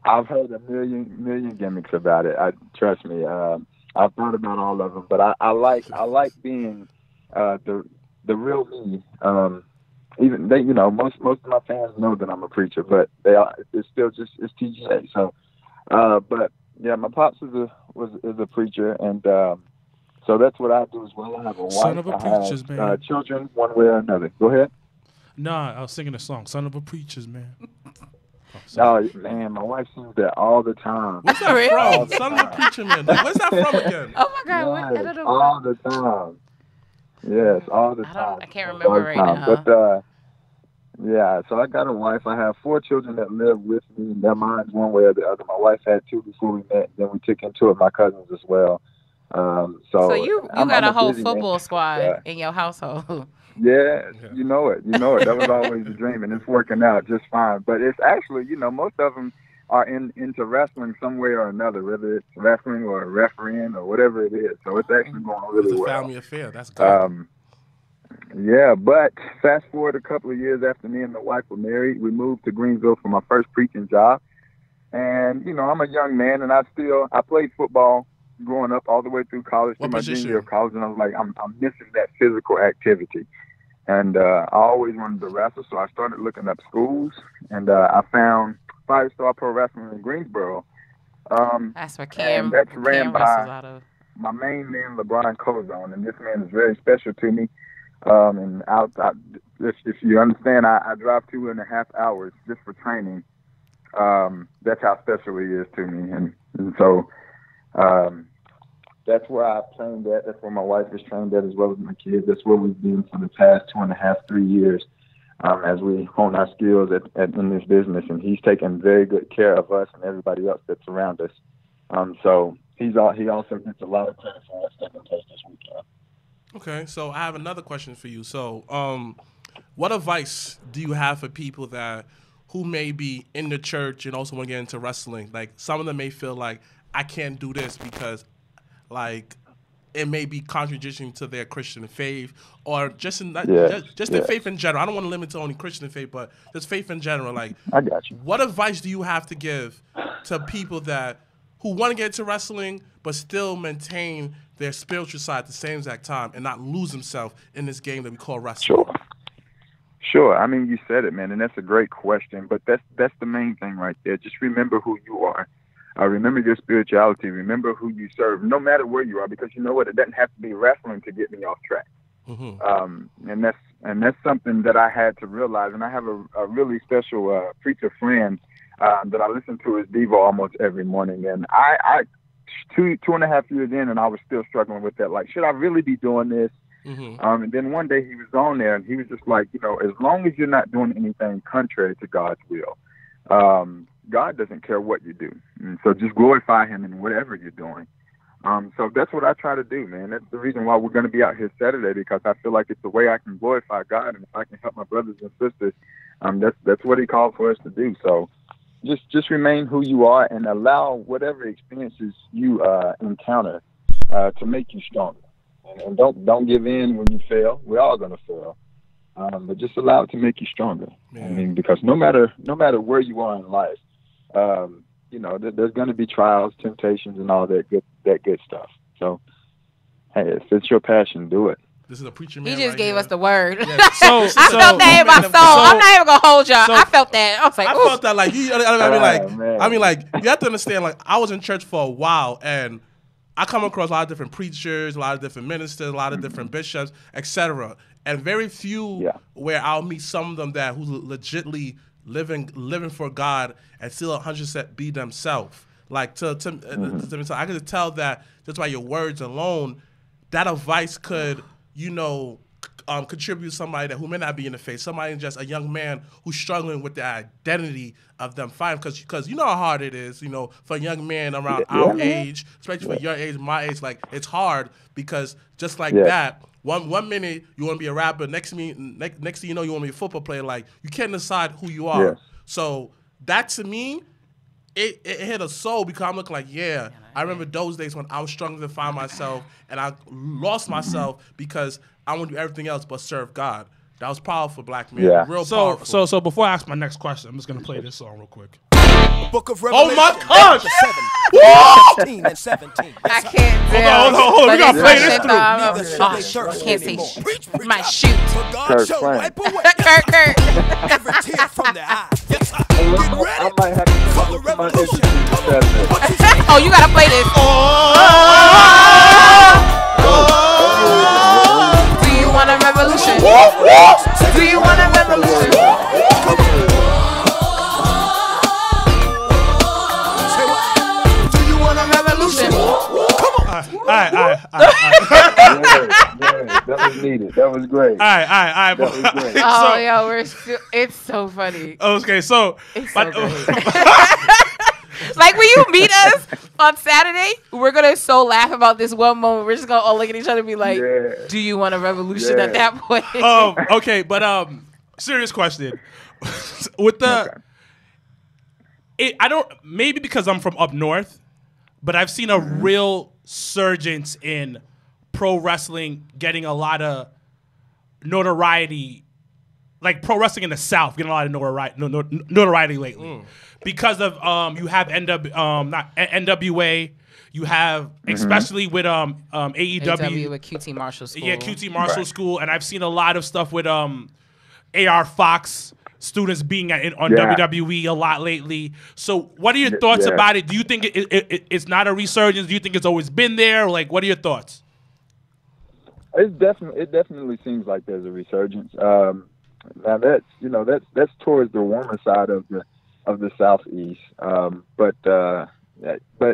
I've heard a million gimmicks about it. Trust me. I've thought about all of them, but I like being the real me. Even they, most of my fans know that I'm a preacher, but it's still just it's TGA. So, but yeah, my pops is a preacher, and so that's what I do as well. I have a wife. Son of a preacher's man. Children, one way or another. Go ahead. Nah, I was singing a song. Son of a preacher's man. Oh man, my wife sings that all the time. What's that from? Son of a preacher man. Where's that from again? Oh my God! What? I don't know. All the time. Yes, all the time. I can't remember right now. But yeah, so I got a wife. I have 4 children that live with me. Their minds one way or the other. My wife had 2 before we met. Then we took in 2 of my cousins as well. So you got a whole football squad in your household. Yeah, you know it. That was always the dream, and it's working out just fine. But it's actually, most of them are into wrestling some way or another, whether it's wrestling or refereeing or whatever it is. So it's actually going really well. It's a family affair. That's good. Yeah, but fast forward a couple of years after me and my wife were married, we moved to Greensville for my first preaching job. And, I'm a young man, and I played football growing up all the way through college, through my junior year of college, and I was like, I'm missing that physical activity. And I always wanted to wrestle, so I started looking up schools, and I found Five Star Pro Wrestling in Greensboro. That's where Cam ran by wrestles out of. my main man, LeBron Cozone, and this man is very special to me. And if you understand, I drive 2.5 hours just for training that's how special he is to me. And so that's where I trained at. That's where my wife is trained at, as well as my kids. That's where we've been for the past 2.5, 3 years as we hone our skills in this business. And he's taken very good care of us and everybody else that's around us. So he also gets a lot of credit for us taking place this weekend. Okay, so I have another question for you. So, what advice do you have for people who may be in the church and also want to get into wrestling? Like, some of them may feel like, I can't do this because, like, it may be contradiction to their Christian faith, or just their faith in general. I don't want to limit to only Christian faith, but just faith in general. Like, I got you. What advice do you have to give to people who want to get into wrestling but still maintain their spiritual side at the same exact time and not lose themselves in this game that we call wrestling? Sure. I mean, you said it, man, and that's a great question. But that's the main thing right there. Just remember who you are. Remember your spirituality. Remember who you serve, no matter where you are, because you know what? It doesn't have to be wrestling to get me off track. Mm-hmm. And that's something that I had to realize. And I have a really special preacher friend that I listen to his Devo almost every morning. And I 2.5 years in, and I was still struggling with that. Like, should I really be doing this? Mm-hmm. And then one day he was on there, and he was just like, as long as you're not doing anything contrary to God's will, God doesn't care what you do. And so just glorify him in whatever you're doing. So that's what I try to do, man. That's the reason why we're going to be out here Saturday, because I feel like it's the way I can glorify God. And if I can help my brothers and sisters, that's what he called for us to do. So just remain who you are and allow whatever experiences you encounter to make you stronger. And don't give in when you fail. We're all going to fail. But just allow it to make you stronger. Man. I mean, because no matter where you are in life, there's going to be trials, temptations, and all that good stuff. So, hey, if it's your passion, do it. This is a preacher man. He just gave us the word. Yeah. I felt that in my soul. I'm not even gonna hold y'all. I felt that. I was like, I felt that. Like, you have to understand. Like, I was in church for a while, and I come across a lot of different preachers, a lot of different ministers, a lot of different bishops, etc. And very few where I'll meet some of them who legitly living for God and still 100% be themselves. Like I could tell that just by your words alone, that advice could contribute to somebody who may not be in the faith, somebody just a young man who's struggling with the identity of them finding, because you know how hard it is, for a young man around our age, especially for your age, my age. Like, it's hard because just like that. One minute you want to be a rapper, next thing you know you want to be a football player. Like, you can't decide who you are. Yes. So that, to me, it hit a soul, because I'm looking like, I remember those days when I was struggling to find myself, and I lost myself because I want to do everything else but serve God. That was powerful, black man. Yeah. Real powerful. So before I ask my next question, I'm just gonna play this song real quick. Book of Revelation. Oh my gosh! 16 and 17. I can't. Hold on. We gotta play this through. I can't say shit. My shoot. Kurt. Every tear from the eye. Yes, get ready for the revolution. Oh, you gotta play this. Do you want a revolution? Do you want a revolution? All right. That was needed. That was great. All right. That was great. Oh, yo, it's so funny. Okay, so it's so great. Like, when you meet us on Saturday, we're gonna laugh about this one moment. We're just gonna all look at each other and be like, "Do you want a revolution?" At that point. Okay, but serious question. With the, I don't, maybe because I'm from up north, but I've seen a real surgence in pro wrestling getting a lot of notoriety, like pro wrestling in the South getting a lot of notoriety lately, because of you have NWA, you have especially with AEW with QT Marshall School, QT Marshall School, and I've seen a lot of stuff with AR Fox students being on WWE a lot lately. So what are your thoughts about it? Do you think it's not a resurgence? Do you think it's always been there? Like, what are your thoughts? It definitely seems like there's a resurgence. Now that's towards the warmer side of of the Southeast. But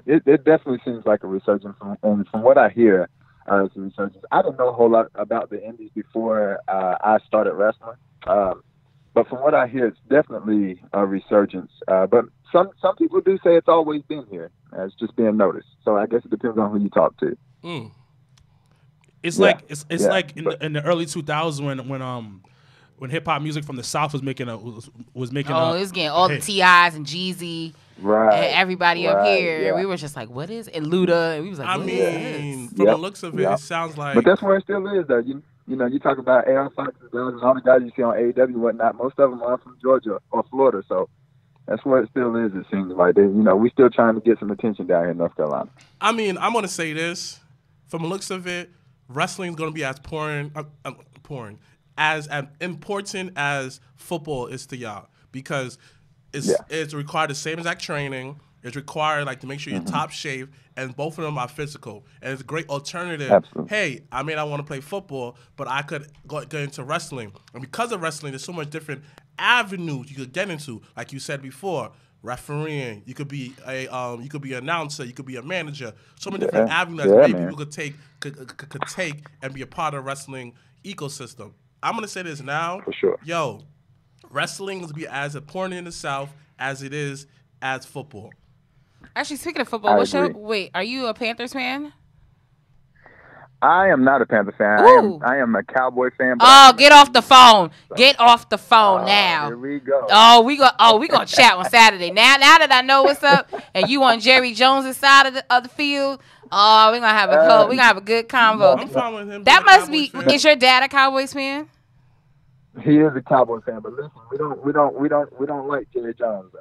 it definitely seems like a resurgence. And from what I hear, it's a resurgence. I didn't know a whole lot about the Indies before I started wrestling. But from what I hear, it's definitely a resurgence. But some people do say it's always been here. It's just being noticed. So I guess it depends on who you talk to. Mm. It's like in the early 2000s when hip hop music from the South was making it was getting all the T.I.s and Jeezy. Right. And everybody up here. Yeah. And we were just like, what is? And Luda. And we was like, what is this? From the looks of it, it sounds like. But that's where it still is, though. You know, you talk about AR Fox and all the guys you see on AEW and whatnot. Most of them are from Georgia or Florida, so that's where it still is. It seems like we still trying to get some attention down here in North Carolina. I mean, I'm gonna say this. From the looks of it, wrestling is gonna be as as important as football is to y'all, because it's required the same exact training. It's required to make sure you're top shape, and both of them are physical. And it's a great alternative. Absolutely. Hey, I may not want to play football, but I could get into wrestling. And because of wrestling, there's so much different avenues you could get into. Like you said before, refereeing. You could be an announcer. You could be a manager. So many different avenues that people could take and be a part of the wrestling ecosystem. I'm gonna say this now. For sure. Yo, wrestling is be as important in the South as it is as football. Actually, speaking of football, wait, are you a Panthers fan? I am not a Panther fan. I am a Cowboy fan. Get off the phone. Get off the phone now. Here we go. We gonna chat on Saturday. Now that I know what's up, and you on Jerry Jones' side of the field, we're gonna have a good convo. I'm fine with him. That must be. Is your dad a Cowboys fan? He is a Cowboys fan, but listen, we don't like Jerry Jones though.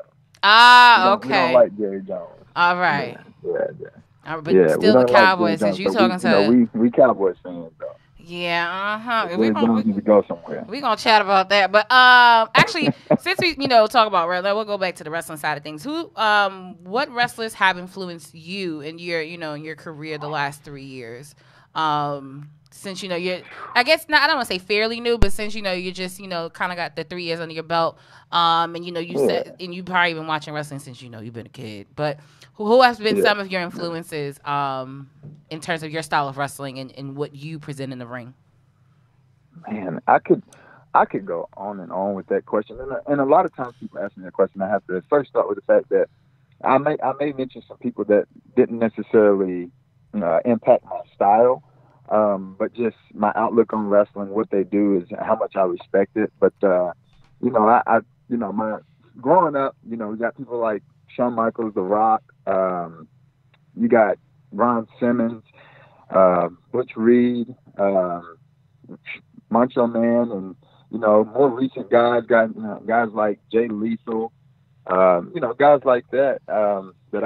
Okay. We don't like Jerry Jones. All right. Yeah. But still the Cowboys, since you talking to. We Cowboys fans though. Yeah, We're going to go somewhere. We're going to chat about that. But actually, since we, talk about wrestling, we'll go back to the wrestling side of things. What wrestlers have influenced you in your, in your career the last 3 years? Since, you're, I guess, not, I don't want to say fairly new, but since, you just, kind of got the 3 years under your belt, and, you said, and you've probably been watching wrestling since, you've been a kid. But who has been some of your influences in terms of your style of wrestling and what you present in the ring? Man, I could go on and on with that question. And a lot of times people ask me that question, I have to first start with the fact that I may mention some people that didn't necessarily impact my style, but just my outlook on wrestling, what they do is how much I respect it. But, my growing up, we got people like Shawn Michaels, The Rock, you got Ron Simmons, Butch Reed, Macho Man, and more recent guys like Jay Lethal, guys like that that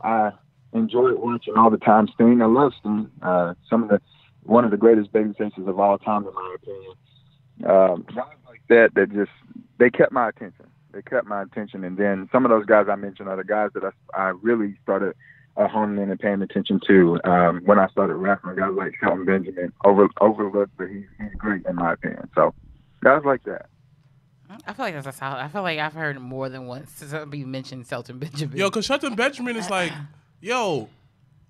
I enjoy watching all the time. Sting, I love Sting. One of the greatest baby faces of all time, in my opinion. Guys like that just they kept my attention. And then some of those guys I mentioned are the guys that I really started honing in and paying attention to when I started wrestling. Guys like Shelton Benjamin, overlooked, but he's great in my opinion. So guys like that. I feel like that's a solid. I feel like I've heard more than once somebody mentioned Shelton Benjamin. Yo, because Shelton Benjamin is like,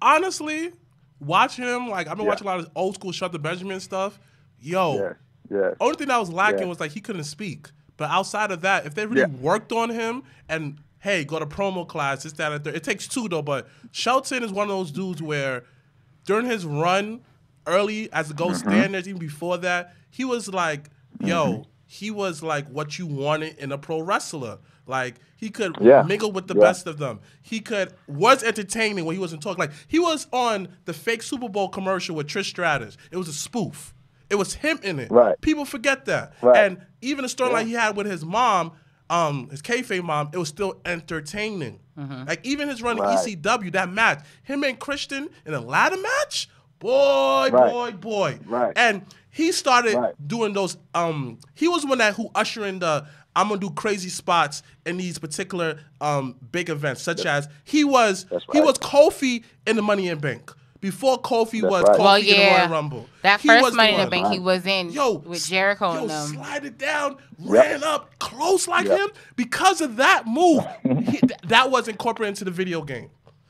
honestly, watch him. Like, I've been watching a lot of old school Shelton Benjamin stuff. Yeah. Only thing that was lacking was he couldn't speak. But outside of that, if they really worked on him and, hey, go to promo class, this, that, and third. It takes two, though. But Shelton is one of those dudes where during his run early as the gold standards, even before that, he was like, he was like what you wanted in a pro wrestler. Like, he could mingle with the best of them. He was entertaining when he wasn't talking. Like, he was on the fake Super Bowl commercial with Trish Stratus. It was a spoof. It was him in it. Right. People forget that. Right. And even the storyline he had with his mom, his kayfabe mom, it was still entertaining. Like, even his run in ECW, that match, him and Christian in a ladder match, boy. Right. And he started doing those, he was one who ushered in the, I'm going to do crazy spots in these particular big events, such as he was Kofi in the Money in Bank. before Kofi That's was right. Kofi Well, in the yeah. Royal Rumble. That He first was the Money in the one. Bank, he was in with Jericho and them. Slide it down, ran up close like him. Because of that move, that was incorporated into the video game.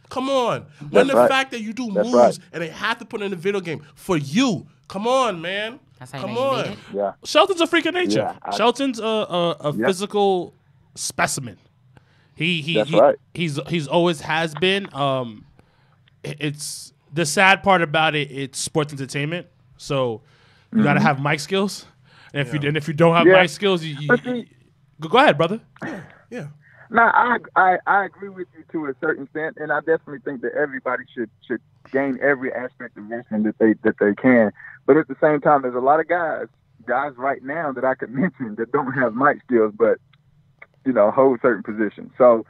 Come on. When the fact that you do moves and they have to put it in the video game for you. Come on, man. That's how you Come know you on. made it. Yeah. Shelton's a freak of nature. Yeah, Shelton's a physical specimen. That's right. He's always has been. It's the sad part about it. It's sports entertainment, so you gotta have mic skills. And if you don't have mic skills, you go ahead, brother. Yeah. No, I agree with you to a certain extent, and I definitely think that everybody should gain every aspect of wrestling that they can. But at the same time, there's a lot of guys right now that I could mention that don't have mic skills, but hold certain positions. So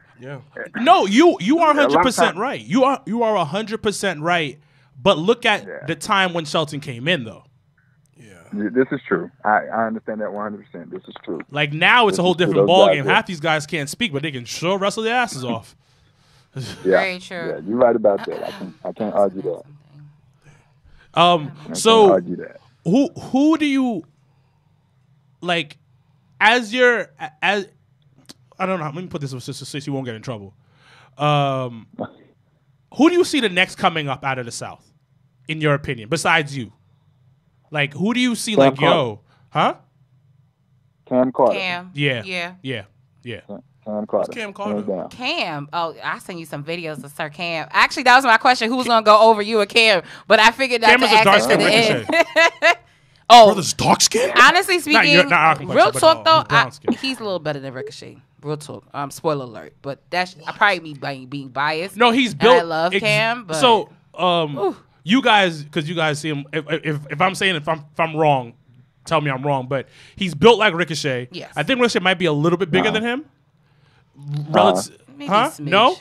no, you are 100% right. You are 100% right. But look at the time when Shelton came in, though. This is true. I understand that 100%. This is true. Like now, it's a whole different ball game. Half these guys can't speak, but they can sure wrestle their asses off. Very true. Yeah, you're right about that. I can't argue that. So argue that. who do you like as I don't know. Let me put this so you won't get in trouble. Who do you see the next coming up out of the South, in your opinion, besides you? Like, who do you see Cam Carter. Cam Carter. Cam. Yeah. Cam Carter. Cam Carter? Cam. Oh, I sent you some videos of Sir Cam. Actually, that was my question. Who's gonna go over you or Cam? But I figured not Cam to is a ask dark it to the skin end. Oh, Brother's dark skin? honestly speaking, not our real question, talk but though, brown skin. he's a little better than Ricochet. Real talk. Spoiler alert. But that's I probably be being biased. No, he's And built. I love Cam, but so you guys, because you guys see him. If I'm saying if I'm wrong, tell me I'm wrong. But he's built like Ricochet. Yes. I think Ricochet might be a little bit bigger than him. maybe a smidge. No,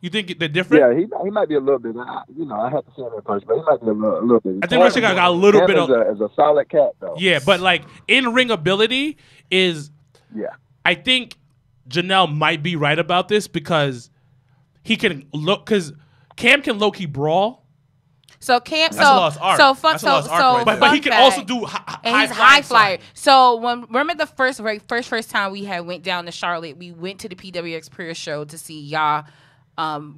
you think they're different? Yeah, he might be a little bit. I have to say that in person, but he might be a little bit. I think Ricochet got a little bit of. Is a solid cat though. Yeah, but like in ring ability is. Yeah. I think Janelle might be right about this because he can look because Cam can low key brawl. So Cam, That's a lost art. so fun, That's a lost art right there. But he can fun also fact, do and he's high flyer. So remember the first time we had went down to Charlotte, we went to the PWX Prayer Show to see y'all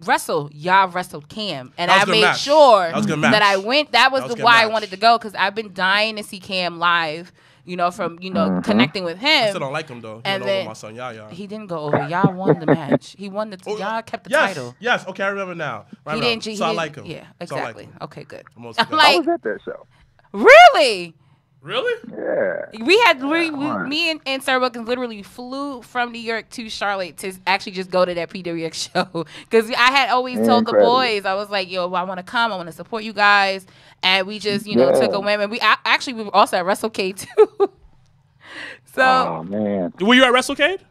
wrestle. Y'all wrestled Cam, and That was I a good made match. sure That was a good match. that I went. That was That was a the good why I match. wanted to go because I've been dying to see Cam live. From connecting with him. I still don't like him though. He And went over then my son Yaya. he didn't go over. Y'all won the match. He won the. Y'all kept the title. Yes. Okay, I remember now. Right He now. didn't. So I like him. Yeah, So I like exactly. him. Okay, good. Most I'm good. I like, was at that show. really? Really? Yeah. We had alright. me and Sir Wilkins literally flew from New York to Charlotte to actually just go to that PWX show because I had always told the Incredible. boys I was like, yo, I want to come, I want to support you guys, and we just took a whim, and we were also at WrestleCade too. So Oh man, Were you at WrestleCade?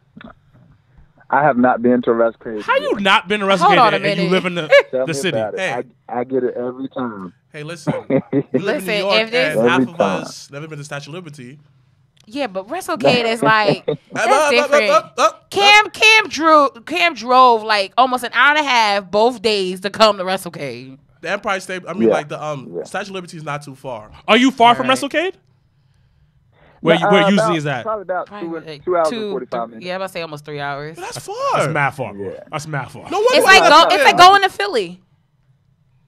I have not been to WrestleCade. How you not been to Hold WrestleCade on a and you minute. live in Tell the me city? about it. Hey. I get it every time. Hey, listen. You live in Listen, New York, if this- and half Every of time. us never been to Statue of Liberty. yeah, but WrestleCade is like that's different. Cam drove like almost an hour and a half both days to come to WrestleCade. The Empire State. I mean, Yeah. like the Statue of Liberty is not too far. Are you far from Alright. WrestleCade? Where usually is that? Probably about Probably 2 hours and 45 minutes. Yeah, I'm about to say almost 3 hours. That's far. That's mad far. Bro. Yeah. That's mad far. No wonder It's why like that's it's like going to Philly.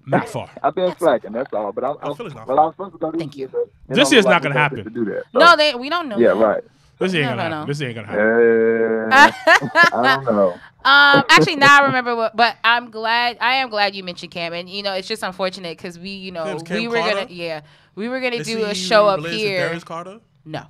Mad far. I've been slacking, that's all. But I was Philly's not well, I was supposed to go to Thank you. This year's not gonna happen. To do that. So, No, we don't know. yeah, that. right. This ain't No, gonna no, happen. no. This ain't gonna happen. I don't know. Actually, now I remember but I am glad you mentioned Cam, and it's just unfortunate because we Cam were Carter? we were gonna Is do he a show up related to here. Darius Carter? No.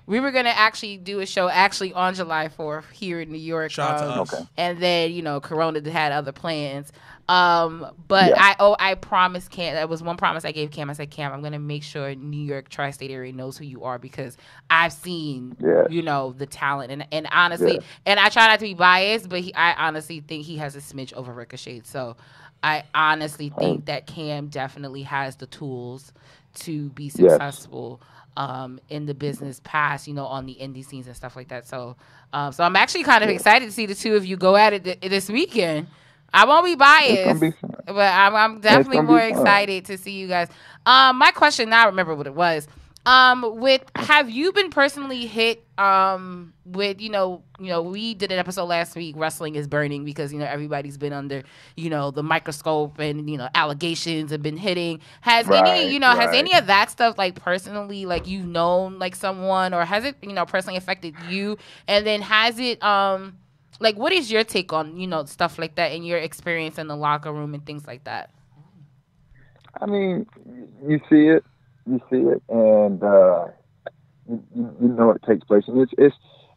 We were gonna actually do a show on July 4th here in New York. Shout out to us. Okay. And then Corona had other plans. But Yeah. I promised Cam. That was one promise I gave Cam. I said, Cam, I'm gonna make sure New York tri-state area knows who you are because I've seen the talent and honestly, and I try not to be biased, but I honestly think he has a smidge over Ricochet. So I honestly think that Cam definitely has the tools to be successful. In the business past, on the indie scenes and stuff like that. So I'm actually kind of excited to see the two of you go at it this weekend. I won't be biased. But I'm definitely more excited to see you guys. My question now, I remember what it was. Have you been personally hit with we did an episode last week, Wrestling is Burning, because everybody's been under the microscope and allegations have been hitting. Has any of that stuff, like, personally, like, you've known, like, someone, or has it personally affected you? And then has it like, what is your take on stuff like that and your experience in the locker room and things like that? I mean, you see it, and it takes place, and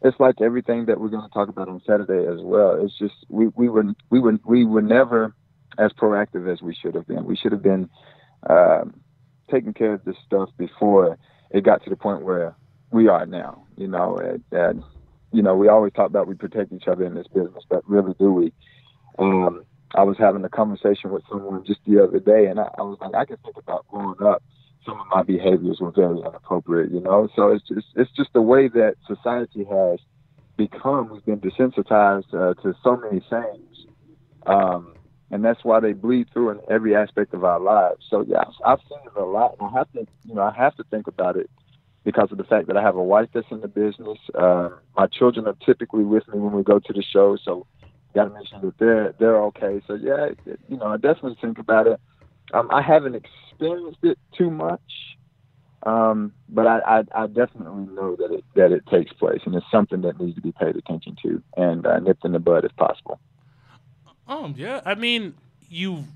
it's like everything that we're going to talk about on Saturday as well. It's just we were never as proactive as we should have been. We should have been taking care of this stuff before it got to the point where we are now. And we always talk about we protect each other in this business, but really do we? I was having a conversation with someone just the other day, and I was like, I can think about growing up, some of my behaviors were very inappropriate, So it's just the way that society has become. We've been desensitized to so many things, and that's why they bleed through in every aspect of our lives. So yeah, I've seen it a lot, and I have to think about it because of the fact that I have a wife that's in the business. My children are typically with me when we go to the show, so got to make sure that they're okay. So yeah, I definitely think about it. I haven't experienced it too much, but I definitely know that it takes place, and it's something that needs to be paid attention to and nipped in the bud if possible. Yeah. I mean, you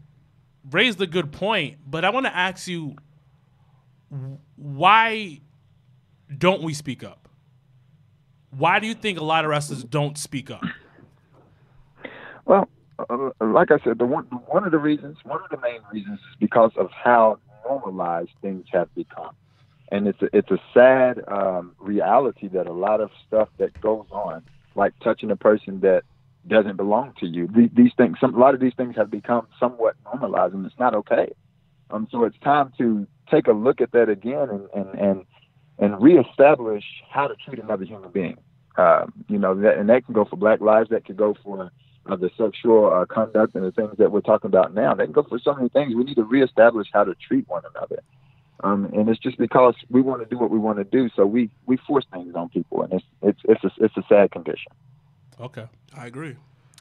raised a good point, but I want to ask you, why don't we speak up? Why do you think a lot of wrestlers don't speak up? Well, like I said, one of the main reasons is because of how normalized things have become, and it's a sad reality that a lot of stuff that goes on, like touching a person that doesn't belong to you, a lot of these things have become somewhat normalized, and it's not okay. So it's time to take a look at that again and reestablish how to treat another human being. That can go for Black lives, that could go for the sexual conduct and the things that we're talking about now. They can go for so many things. We need to reestablish how to treat one another. And it's just because we want to do what we want to do, so we force things on people, and it's a sad condition. Okay, I agree.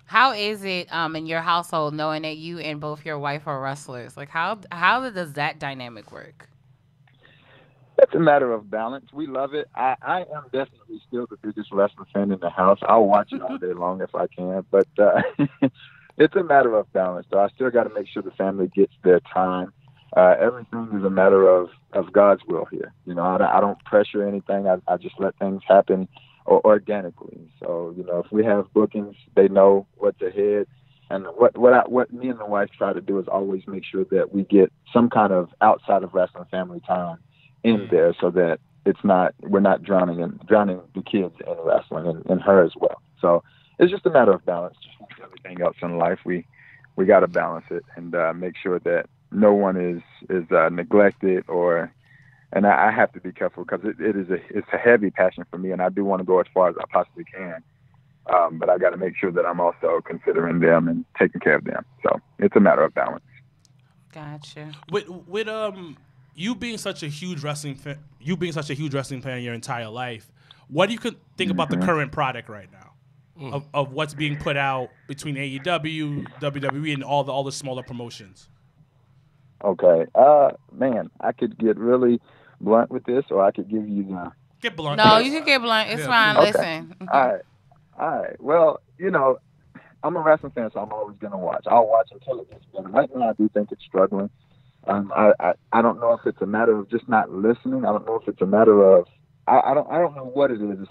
How is it in your household knowing that you and both your wife are wrestlers? Like, how does that dynamic work? It's a matter of balance. We love it. I am definitely still the biggest wrestling fan in the house. I'll watch it all day long if I can, but it's a matter of balance. So I still got to make sure the family gets their time. Everything is a matter of God's will here. I don't pressure anything. I just let things happen organically. So, if we have bookings, they know what's ahead. And what me and the wife try to do is always make sure that we get some kind of outside of wrestling family time in there, so that we're not drowning the kids in wrestling and her as well. So it's just a matter of balance. Just like everything else in life, we got to balance it and make sure that no one is neglected and I have to be careful because it's a heavy passion for me, and I do want to go as far as I possibly can. But I got to make sure that I'm also considering them and taking care of them. So it's a matter of balance. Gotcha. With you being such a huge wrestling fan, in your entire life, what do you think about the current product right now of what's being put out between AEW, WWE, and all the smaller promotions? Okay, man, I could get really blunt with this, or I could give you the. Get blunt. No, you can get blunt. It's fine. Okay. Listen. All right. Well, I'm a wrestling fan, so I'm always gonna watch. I'll watch until it gets better. Right now, I do think it's struggling. I don't know if it's a matter of just not listening. I don't know if it's a matter of I don't know what it is. As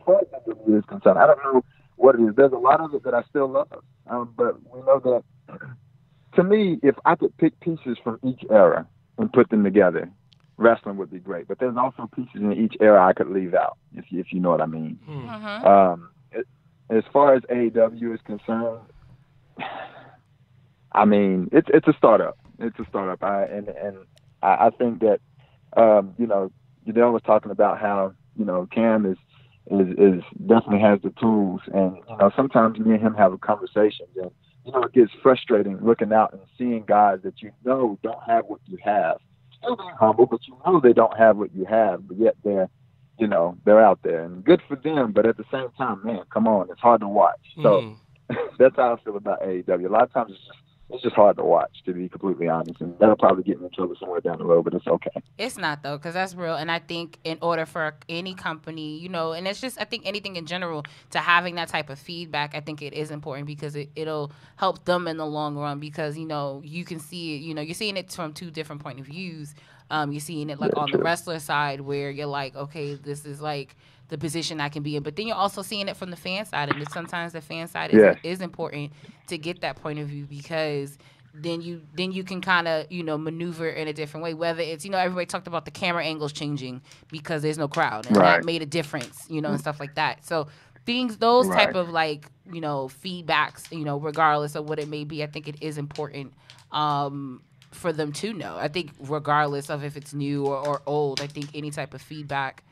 far as WWE is concerned, I don't know what it is. There's a lot of it that I still love, but we know that. To me, if I could pick pieces from each era and put them together, wrestling would be great. But there's also pieces in each era I could leave out, if you know what I mean. As far as AEW is concerned, I mean it's a startup. It's a startup. I think that Udell was talking about how Cam is definitely has the tools, and sometimes me and him have conversations, and it gets frustrating looking out and seeing guys that don't have what you have. Still being humble, but they don't have what you have, but yet they're out there. And good for them, but at the same time, man, come on, it's hard to watch. So that's how I feel about AEW. A lot of times it's just hard to watch, to be completely honest, and that'll probably get me in trouble somewhere down the road, but it's okay. It's not, though, because that's real. And I think in order for any company, and it's just, I think anything in general, to having that type of feedback, I think it is important because it'll help them in the long run because, you can see it, you're seeing it from two different point of views. You're seeing it like on the wrestler side where you're like, okay, this is like the position I can be in. But then you're also seeing it from the fan side. And sometimes the fan side is important to get that point of view because then you can kind of, maneuver in a different way. Whether it's, everybody talked about the camera angles changing because there's no crowd. And that made a difference, and stuff like that. So those type of like, feedbacks, regardless of what it may be, I think it is important for them to know. I think regardless of if it's new or old, I think any type of feedback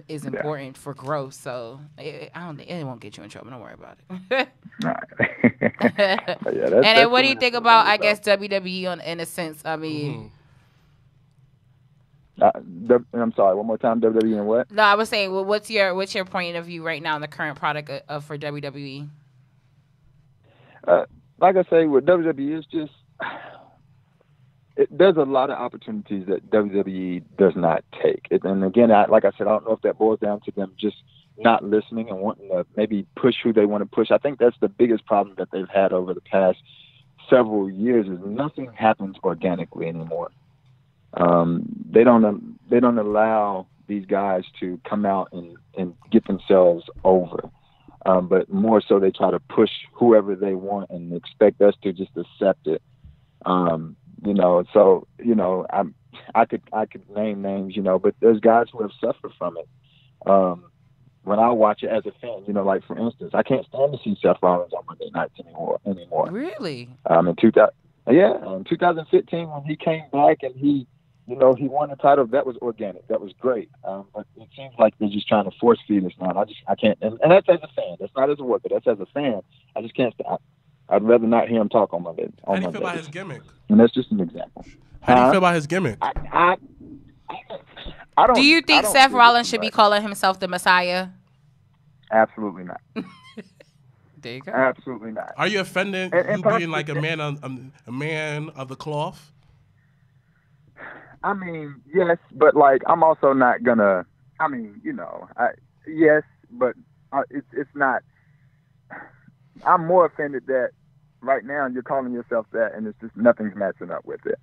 is important for growth. So I don't think it won't get you in trouble. Don't worry about it. And then what do you think about, I guess, WWE in a sense? I mean, I'm sorry. One more time. WWE and what? No, I was saying, well, what's your point of view right now on the current product for WWE? Like I say, with WWE, it's just there's a lot of opportunities that WWE does not take. And again, like I said, I don't know if that boils down to them just not listening and wanting to maybe push who they want to push. I think that's the biggest problem that they've had over the past several years is nothing happens organically anymore. They don't allow these guys to come out and get themselves over. But more so they try to push whoever they want and expect us to just accept it. So I could name names, but there's guys who have suffered from it. When I watch it as a fan, like for instance, I can't stand to see Seth Rollins on Monday nights anymore. Really? In 2015 when he came back and he won the title, that was organic. That was great. But it seems like they're just trying to force feed us now. I can't, and that's as a fan. That's not as a worker. That's as a fan. I just can't. I'd rather not hear him talk on Monday. How do you feel about his gimmick? And that's just an example. How do you feel about his gimmick? I don't. Do you think Seth Rollins should be calling himself the Messiah? Absolutely not. There you go. Absolutely not. Are you offended you being like a man of the cloth? I mean, yes, but like I'm also not gonna. I mean, yes, but it's not. I'm more offended that right now you're calling yourself that, and it's just nothing's matching up with it.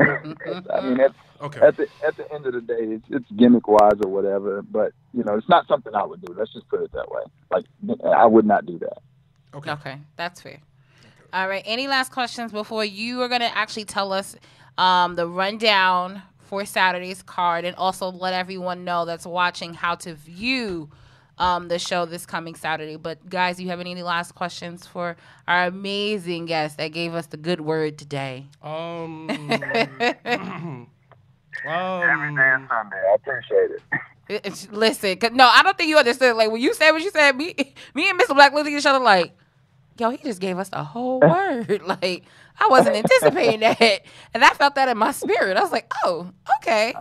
I mean, okay. At the end of the day, it's gimmick wise or whatever, but it's not something I would do. Let's just put it that way. Like I would not do that. Okay, that's fair. All right. Any last questions before you are going to actually tell us the rundown for Saturday's card, and also let everyone know that's watching how to view the show this coming Saturday. But guys, do you have any last questions for our amazing guest that gave us the good word today? Every day is Sunday. I appreciate it. Listen, no, I don't think you understood. Like when you said what you said, me and Mrblacc looked at each other like, yo, he just gave us the whole word. Like I wasn't anticipating that, and I felt that in my spirit. I was like, oh, okay.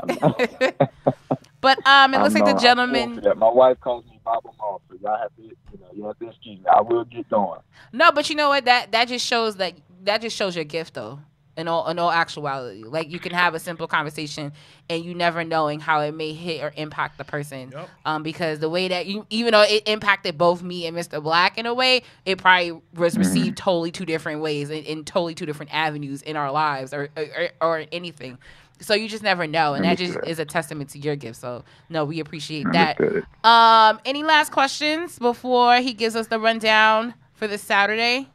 But it looks like the gentleman. My wife calls me Bible Moss, so y'all have to excuse me. I will get going. No, but you know what? That just shows your gift, though. In all actuality, like you can have a simple conversation, and you never knowing how it may hit or impact the person. Yep. Because the way that even though it impacted both me and Mrblacc in a way, it probably was received totally two different ways in totally two different avenues in our lives or anything. So you just never know, and that just is a testament to your gift. So no, we appreciate that. Any last questions before he gives us the rundown for this Saturday?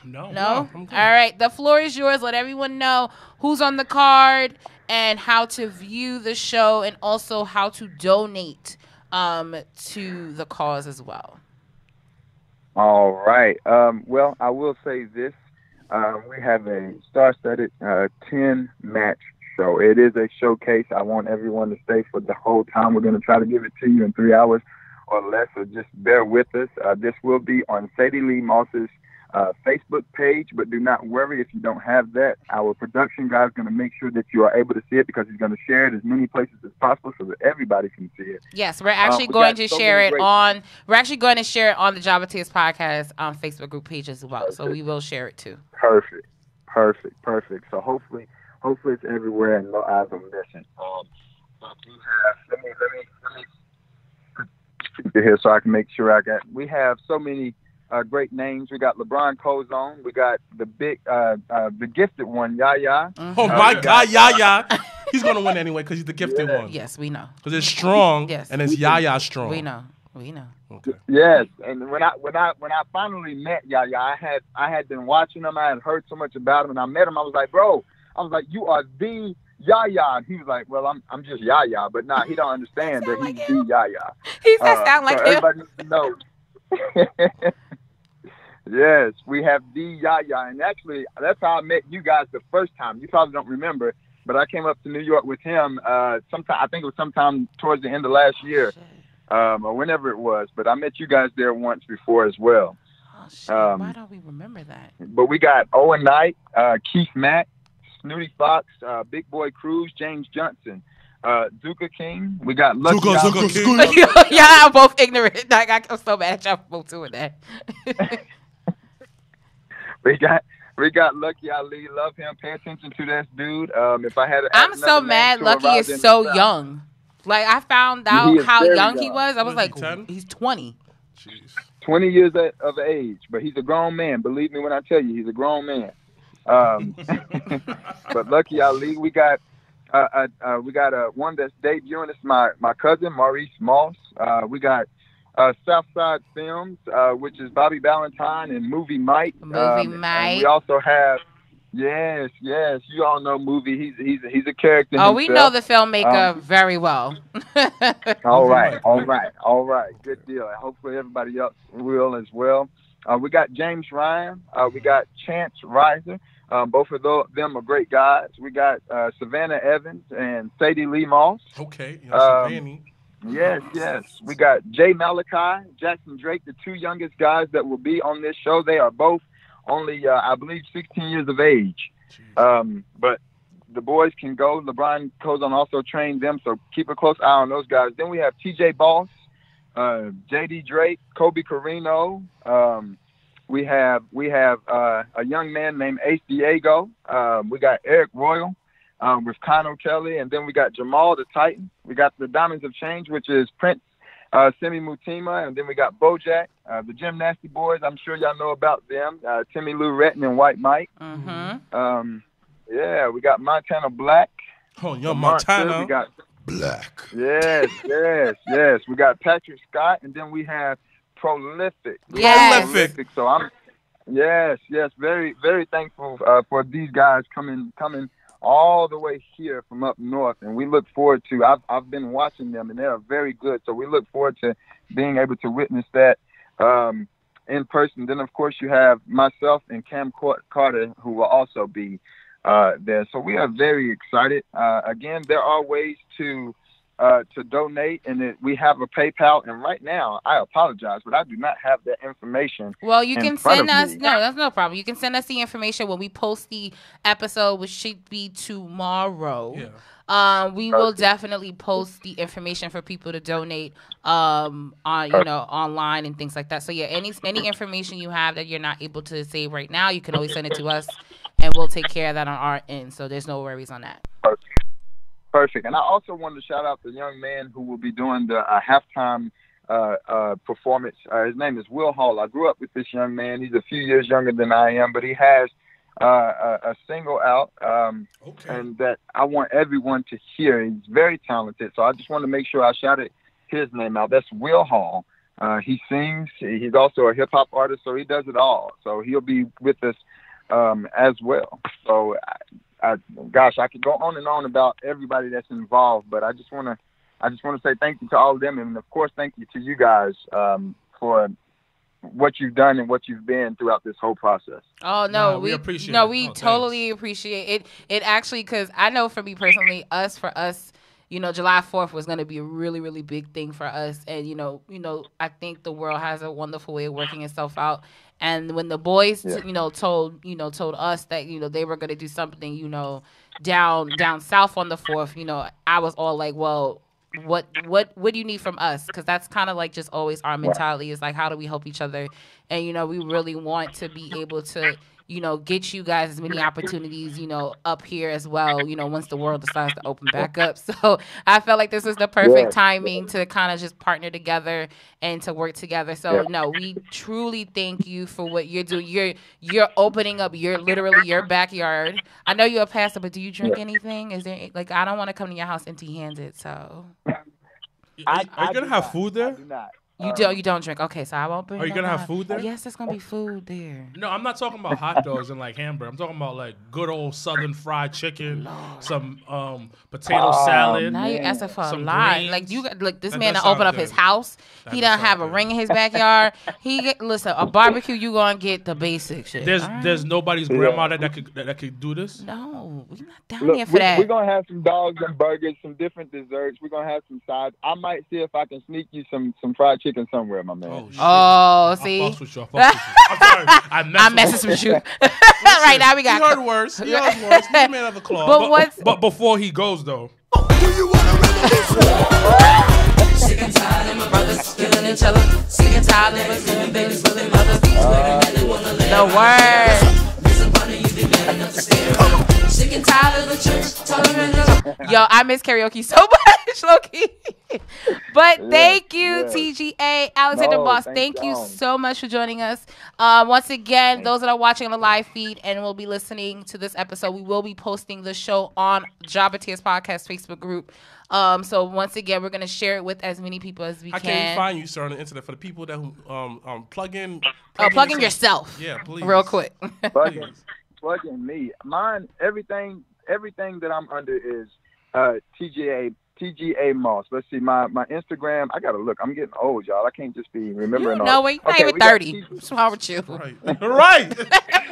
No. All right, the floor is yours. Let everyone know who's on the card and how to view the show, and also how to donate to the cause as well. All right. Well, I will say this: we have a star-studded 10-match show. It is a showcase. I want everyone to stay for the whole time. We're going to try to give it to you in 3 hours or less, so just bear with us. This will be on Sadie Lee Moss's Facebook page, but do not worry if you don't have that. Our production guy is going to make sure that you are able to see it because he's going to share it as many places as possible so that everybody can see it. Yes, we're actually going to share it on. We're actually going to share it on the Java Tears podcast Facebook group page as well. So we will share it too. Perfect. So hopefully it's everywhere and no eyes are missing. Let me here so I can make sure we have so many great names. We got LeBron Cozone. We got the gifted one, Yaya. Mm-hmm. Oh my God, Yaya! He's gonna win anyway because he's the gifted one. Yes, we know. Because it's strong. Yes, and it's Yaya strong. We know. Okay. Yes, and when I finally met Yaya, I had been watching him. I had heard so much about him, and I met him. I was like, bro, you are the Yaya. And he was like, well, I'm just Yaya, but nah, he don't understand that he's the Yaya. He said sound like so him. Everybody needs to know. Yes, we have the Yaya, and actually that's how I met you guys the first time. You probably don't remember, but I came up to New York with him sometime. I think it was sometime towards the end of last year, or whenever it was. But I met you guys there once before as well. Oh shit! Why don't we remember that? But we got Owen Knight, Keith Mack, Snooty Fox, Big Boy Cruz, James Johnson. Zuka King. We got Lucky Zuka King. Y'all are both ignorant. Like, I'm so mad at y'all both doing that. We got Lucky Ali. Love him. Pay attention to this dude. If I had, I'm so mad. Lucky is so young. Like, I found out how young he was. I was like, he's 20. Jeez. 20 years of age, but he's a grown man. Believe me when I tell you, he's a grown man. But Lucky Ali, we got one that's debuting. It's my cousin Maurice Moss. We got Southside Films, which is Bobby Valentine and Movie Mike. Mike. We also have yes. You all know Movie. He's a character. Oh, himself. We know the filmmaker very well. All right. Good deal. Hopefully everybody else will as well. We got James Ryan. We got Chance Riser. Both of them are great guys. We got Savannah Evans and Sadie Lee Moss. Okay. Savannah. Yes. We got Jay Malachi, Jackson Drake, the two youngest guys that will be on this show. They are both only, I believe, 16 years of age. But the boys can go. LeBron Cozone also trained them, so keep a close eye on those guys. Then we have TJ Boss, JD Drake, Kobe Carino. We have a young man named Ace Diego. We got Eric Royal with Kano Kelly, and then we got Jamal the Titan. We got the Diamonds of Change, which is Prince Simi Mutima, and then we got Bojack, the Gymnasty Boys. I'm sure y'all know about them. Timmy Lou Retton and White Mike. Mm-hmm. Yeah, we got Montana Black. Oh, young Montana. We got Black. Yes. We got Patrick Scott, and then we have Prolific. Yes. Prolific. So I'm yes, very, very thankful for these guys coming all the way here from up north, and we look forward to. I've been watching them, and they are very good. So we look forward to being able to witness that in person. Then, of course, you have myself and Cam Carter, who will also be there. So we are very excited. Again, there are ways to donate, and we have a PayPal. And right now, I apologize, but I do not have that information. Well, you can send us. No, that's no problem. You can send us the information when we post the episode, which should be tomorrow. Yeah. We will definitely post the information for people to donate on online and things like that. So yeah, any information you have that you're not able to save right now, you can always send it to us, and we'll take care of that on our end. So there's no worries on that. Perfect. And I also wanted to shout out the young man who will be doing the halftime performance. His name is Will Hall. I grew up with this young man. He's a few years younger than I am, but he has a single out, and that I want everyone to hear. He's very talented, so I just want to make sure I shouted his name out. That's Will Hall. He sings. He's also a hip-hop artist, so he does it all. So he'll be with us as well. So gosh, I could go on and on about everybody that's involved, but I just want to say thank you to all of them, and of course, thank you to you guys for what you've done and what you've been throughout this whole process. Oh no, we appreciate it. No, we totally appreciate it. It actually, because I know for me personally, for us, July 4th was going to be a really, really big thing for us. And, I think the world has a wonderful way of working itself out. And when the boys, told us that, they were going to do something, down south on the 4th, I was all like, well, what do you need from us? Because that's kind of like just always our mentality is like, how do we help each other? And, we really want to be able to, get you guys as many opportunities, up here as well, once the world decides to open back up. So I felt like this was the perfect timing to kind of just partner together and to work together. So no, we truly thank you for what you're doing. You're opening up literally your backyard. I know you're a pastor, but do you drink anything? Is there I don't want to come to your house empty-handed, so. Are you going to have food there? I do not. You don't drink. Okay, so I won't bring. Are you gonna have food there? Yes, there's gonna be food there. No, I'm not talking about hot dogs and like hamburger. I'm talking about like good old Southern fried chicken, some potato salad. Now you're asking for a some lot. greens. Like this That man does to open sound up his good. house. That He does done sound have a good. ring in his backyard. Listen, a barbecue. You gonna get the basic shit. There's nobody's grandma that could do this. No, we're not down here for that. We're going to have some dogs and burgers, some different desserts. We're going to have some sides. I might see if I can sneak you some fried chicken somewhere, my man. Oh, shit. Oh, see. I fucks with you. I'm sorry. I'm messing with you. Right now we got. He heard worse. He heard worse. He's a man of the cloth. But what's But before he goes though, Sick and tired of my brothers killing each other. Sick and tired of us living babies with their mothers. the word? Listen, funny, you be man enough to stare. Sick and tired of the church telling me. Yo, I miss karaoke so much, low-key. But thank you, TGA Alexander Moss. Thank you so much for joining us. Once again, those that are watching on the live feed and will be listening to this episode, we will be posting the show on Jabba Tears Podcast Facebook group. So once again, we're gonna share it with as many people as we I can. can't find you, sir, on the internet for the people that who plug in. Plug in yourself. Yeah, please. Real quick. Plug in me. Mine, everything that I'm under is TGA Moss. Let's see, my Instagram. I gotta look. I'm getting old, y'all. I can't just be remembering. No, wait, not even 30. What's wrong with you? Right. Right.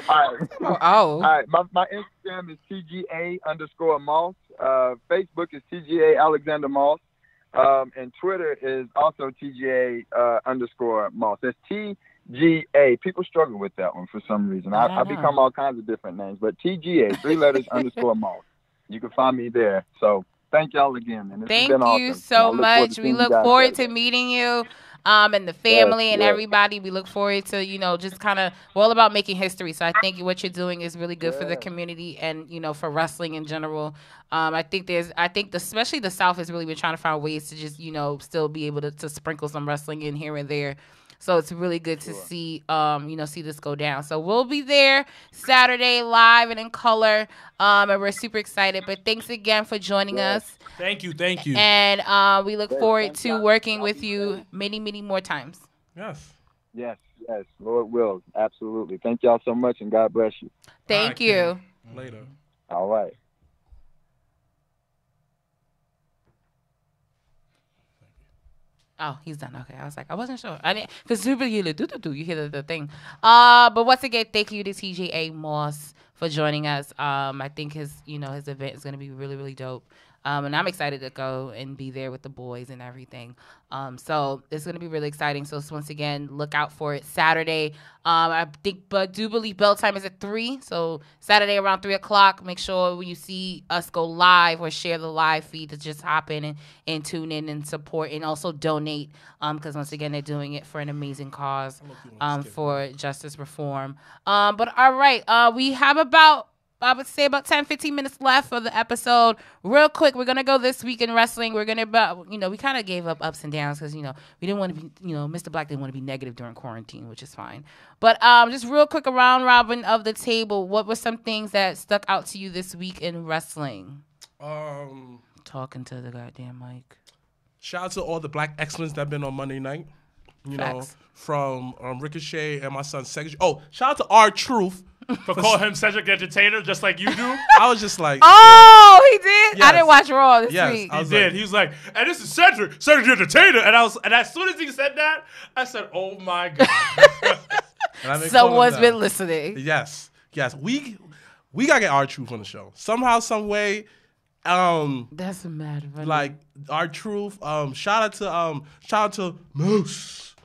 All right. Oh. All right. My Instagram is TGA_Moss. Facebook is TGA Alexander Moss. And Twitter is also TGA_Moss. That's TGA. People struggle with that one for some reason. I become all kinds of different names, but TGA, 3 letters _Moss. You can find me there. So thank y'all again, man. Thank you so much. We look forward to meeting you. And the family and everybody. We look forward to, just kind of, we're all about making history. So I think what you're doing is really good for the community and, for wrestling in general. I think especially the South has really been trying to find ways to just, still be able to sprinkle some wrestling in here and there. So it's really good to see, see this go down. So we'll be there Saturday live and in color. And we're super excited. But thanks again for joining us. thank you. And we look forward to working with you many, many more times. Yes. Yes, Lord wills. Absolutely. Thank y'all so much, and God bless you. Thank you. Later. All right. Oh, he's done. Okay, I was like, I wasn't sure. I didn't, because you hear the thing. But once again, thank you to TGA Moss for joining us. I think his event is going to be really, really dope. And I'm excited to go and be there with the boys and everything. So it's going to be really exciting. So once again, look out for it Saturday. I do believe bell time is at 3. So Saturday around 3 o'clock, make sure when you see us go live or share the live feed to just hop in and tune in and support and also donate. Because once again, they're doing it for an amazing cause for justice reform. But all right, we have about 10-15 minutes left of the episode. Real quick, we're going to go this week in wrestling. We're going to, we kind of gave up ups and downs because, we didn't want to be, Mrblacc didn't want to be negative during quarantine, which is fine. But just real quick, a round robin of the table. What were some things that stuck out to you this week in wrestling? Talking to the goddamn mic. Shout out to all the black excellence that been on Monday night. Facts. From Ricochet and my son Cedric. Oh, shout out to R-Truth. For call him Cedric Entertainer, just like you do. I was just like, oh, he did. Yes. I didn't watch Raw this week. I He was did. like- He was like, and this is Cedric Entertainer. And as soon as he said that, I said, oh my God. and I've been calling Someone's him been that. listening. Yes. We gotta get R-Truth on the show somehow, some way. That's mad funny. Like our truth. Shout out to Moose.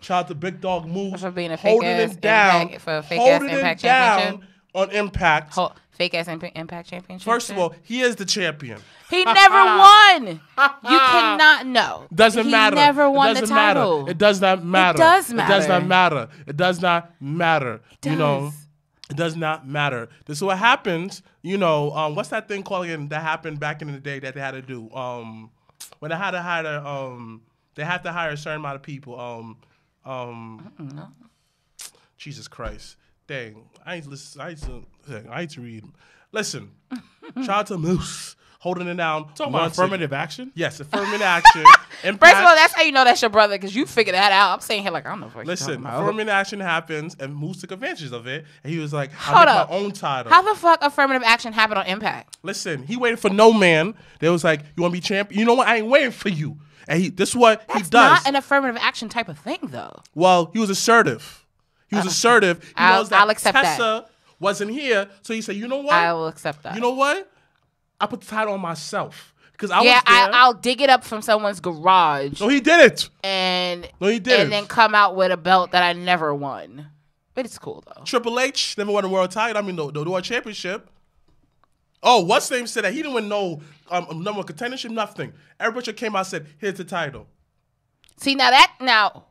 Shout out to Big Dog Moose for being a holding fake-ass it down, Impact, for a fake-ass holding Impact it down championship. on Impact. Fake ass Impact Championship. First of all, he is the champion. he never won. You cannot know. Doesn't matter. He never won it the doesn't title. Matter. It does not matter. It does It does matter. not matter. It does not matter. It You know, does. it does not matter. This is what happens. You know, what's that thing called again that happened back in the day that they had to do? When they had to hire, they have to hire a certain amount of people. Jesus Christ. Dang. I ain't to read. Listen. Shout out to Moose. Holding it down. Talking about affirmative action? Yes, affirmative action. Impact. First of all, that's how you know that's your brother, because you figured that out. I'm saying here like, I don't know what you're Listen, talking about. affirmative action happens, and Moose took advantage of it, and he was like, Hold I'll up. make my own title. How the fuck affirmative action happened on Impact? Listen, he waited for no man. They was like, you want to be champion? You know what? I ain't waiting for you. And this is what he That's does. not an affirmative action type of thing, though. Well, he was assertive. He was assertive. He knows that I'll accept that. Tessa wasn't here, so he said, you know what? I will accept that. You know what? I put the title on myself. Because I yeah, was there. I'll dig it up from someone's garage. No, he did it. And No, he didn't. And then come out with a belt that I never won. But it's cool though. Triple H never won a world title. I mean, no world championship. Oh, what's name said that he didn't win no number one contendership, nothing. Everybody came out and said, here's the title. See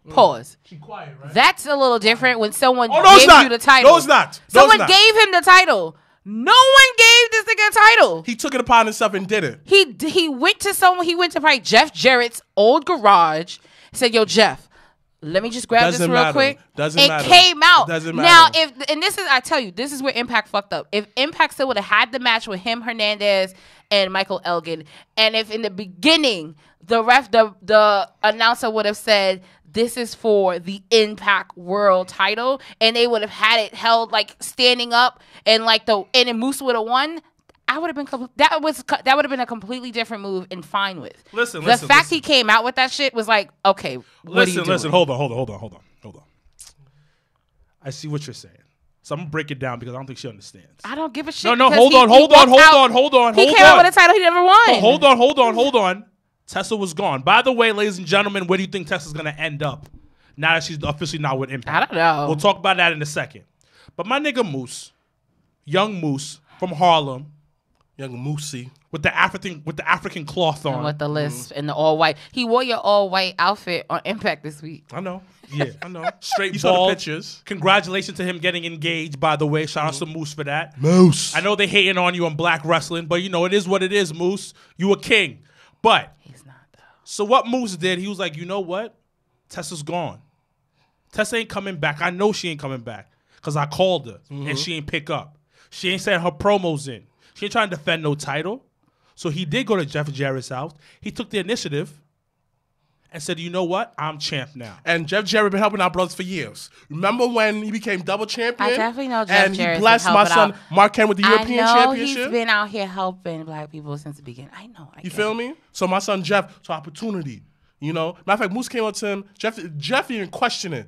pause. She quiet, right? That's a little different when someone Oh, no, it's gave not. you the title. No, it's not. No, Someone it's not. gave him the title. No one gave this nigga a title. He took it upon himself and did it. He went to someone. He went to probably Jeff Jarrett's old garage. Said, "Yo, Jeff, let me just grab Doesn't this real matter. quick." Doesn't it matter. came out. It doesn't Now, matter. I tell you, this is where Impact fucked up. If Impact still would have had the match with him, Hernandez, and Michael Elgin, and if in the beginning the announcer would have said, this is for the Impact World title, and they would have had it held like standing up, and then Moose would have won. I would have been that would have been a completely different move and fine with. Listen, the fact he came out with that shit was like, okay, what are you doing? Listen, hold on. I see what you're saying. So I'm gonna break it down because I don't think she understands. I don't give a shit. No, because hold on. He came out with a title he never won. No, hold on. Tessa was gone. By the way, ladies and gentlemen, where do you think Tessa's gonna end up now that she's officially not with Impact? I don't know. We'll talk about that in a second. But my nigga Moose, young Moose from Harlem, Young Moosey. with the African cloth on. And with the lisp and the all white. He wore your all white outfit on Impact this week. I know. Yeah, I know. straight You saw the bald. pictures. Congratulations to him getting engaged, by the way. Shout out to Moose for that. Moose. I know they hating on you on Black Wrestling, but you know, it is what it is, Moose. You a king. But He's not, though. so what Moose did, he was like, you know what? Tessa's gone. Tessa ain't coming back. I know she ain't coming back because I called her and she ain't pick up. She ain't sent her promos in. She ain't trying to defend no title. So he did go to Jeff Jarrett's house. He took the initiative and said, you know what? I'm champ now. And Jeff Jarrett been helping our brothers for years. Remember when he became double champion? I definitely know Jeff And Jarrett's he blessed been my helping son out. Mark Ken with the European I know Championship. he's been out here helping black people since the beginning. I know. You feel me? So my son Jeff saw opportunity. You know? Matter of fact, Moose came up to him. Jeff didn't question it.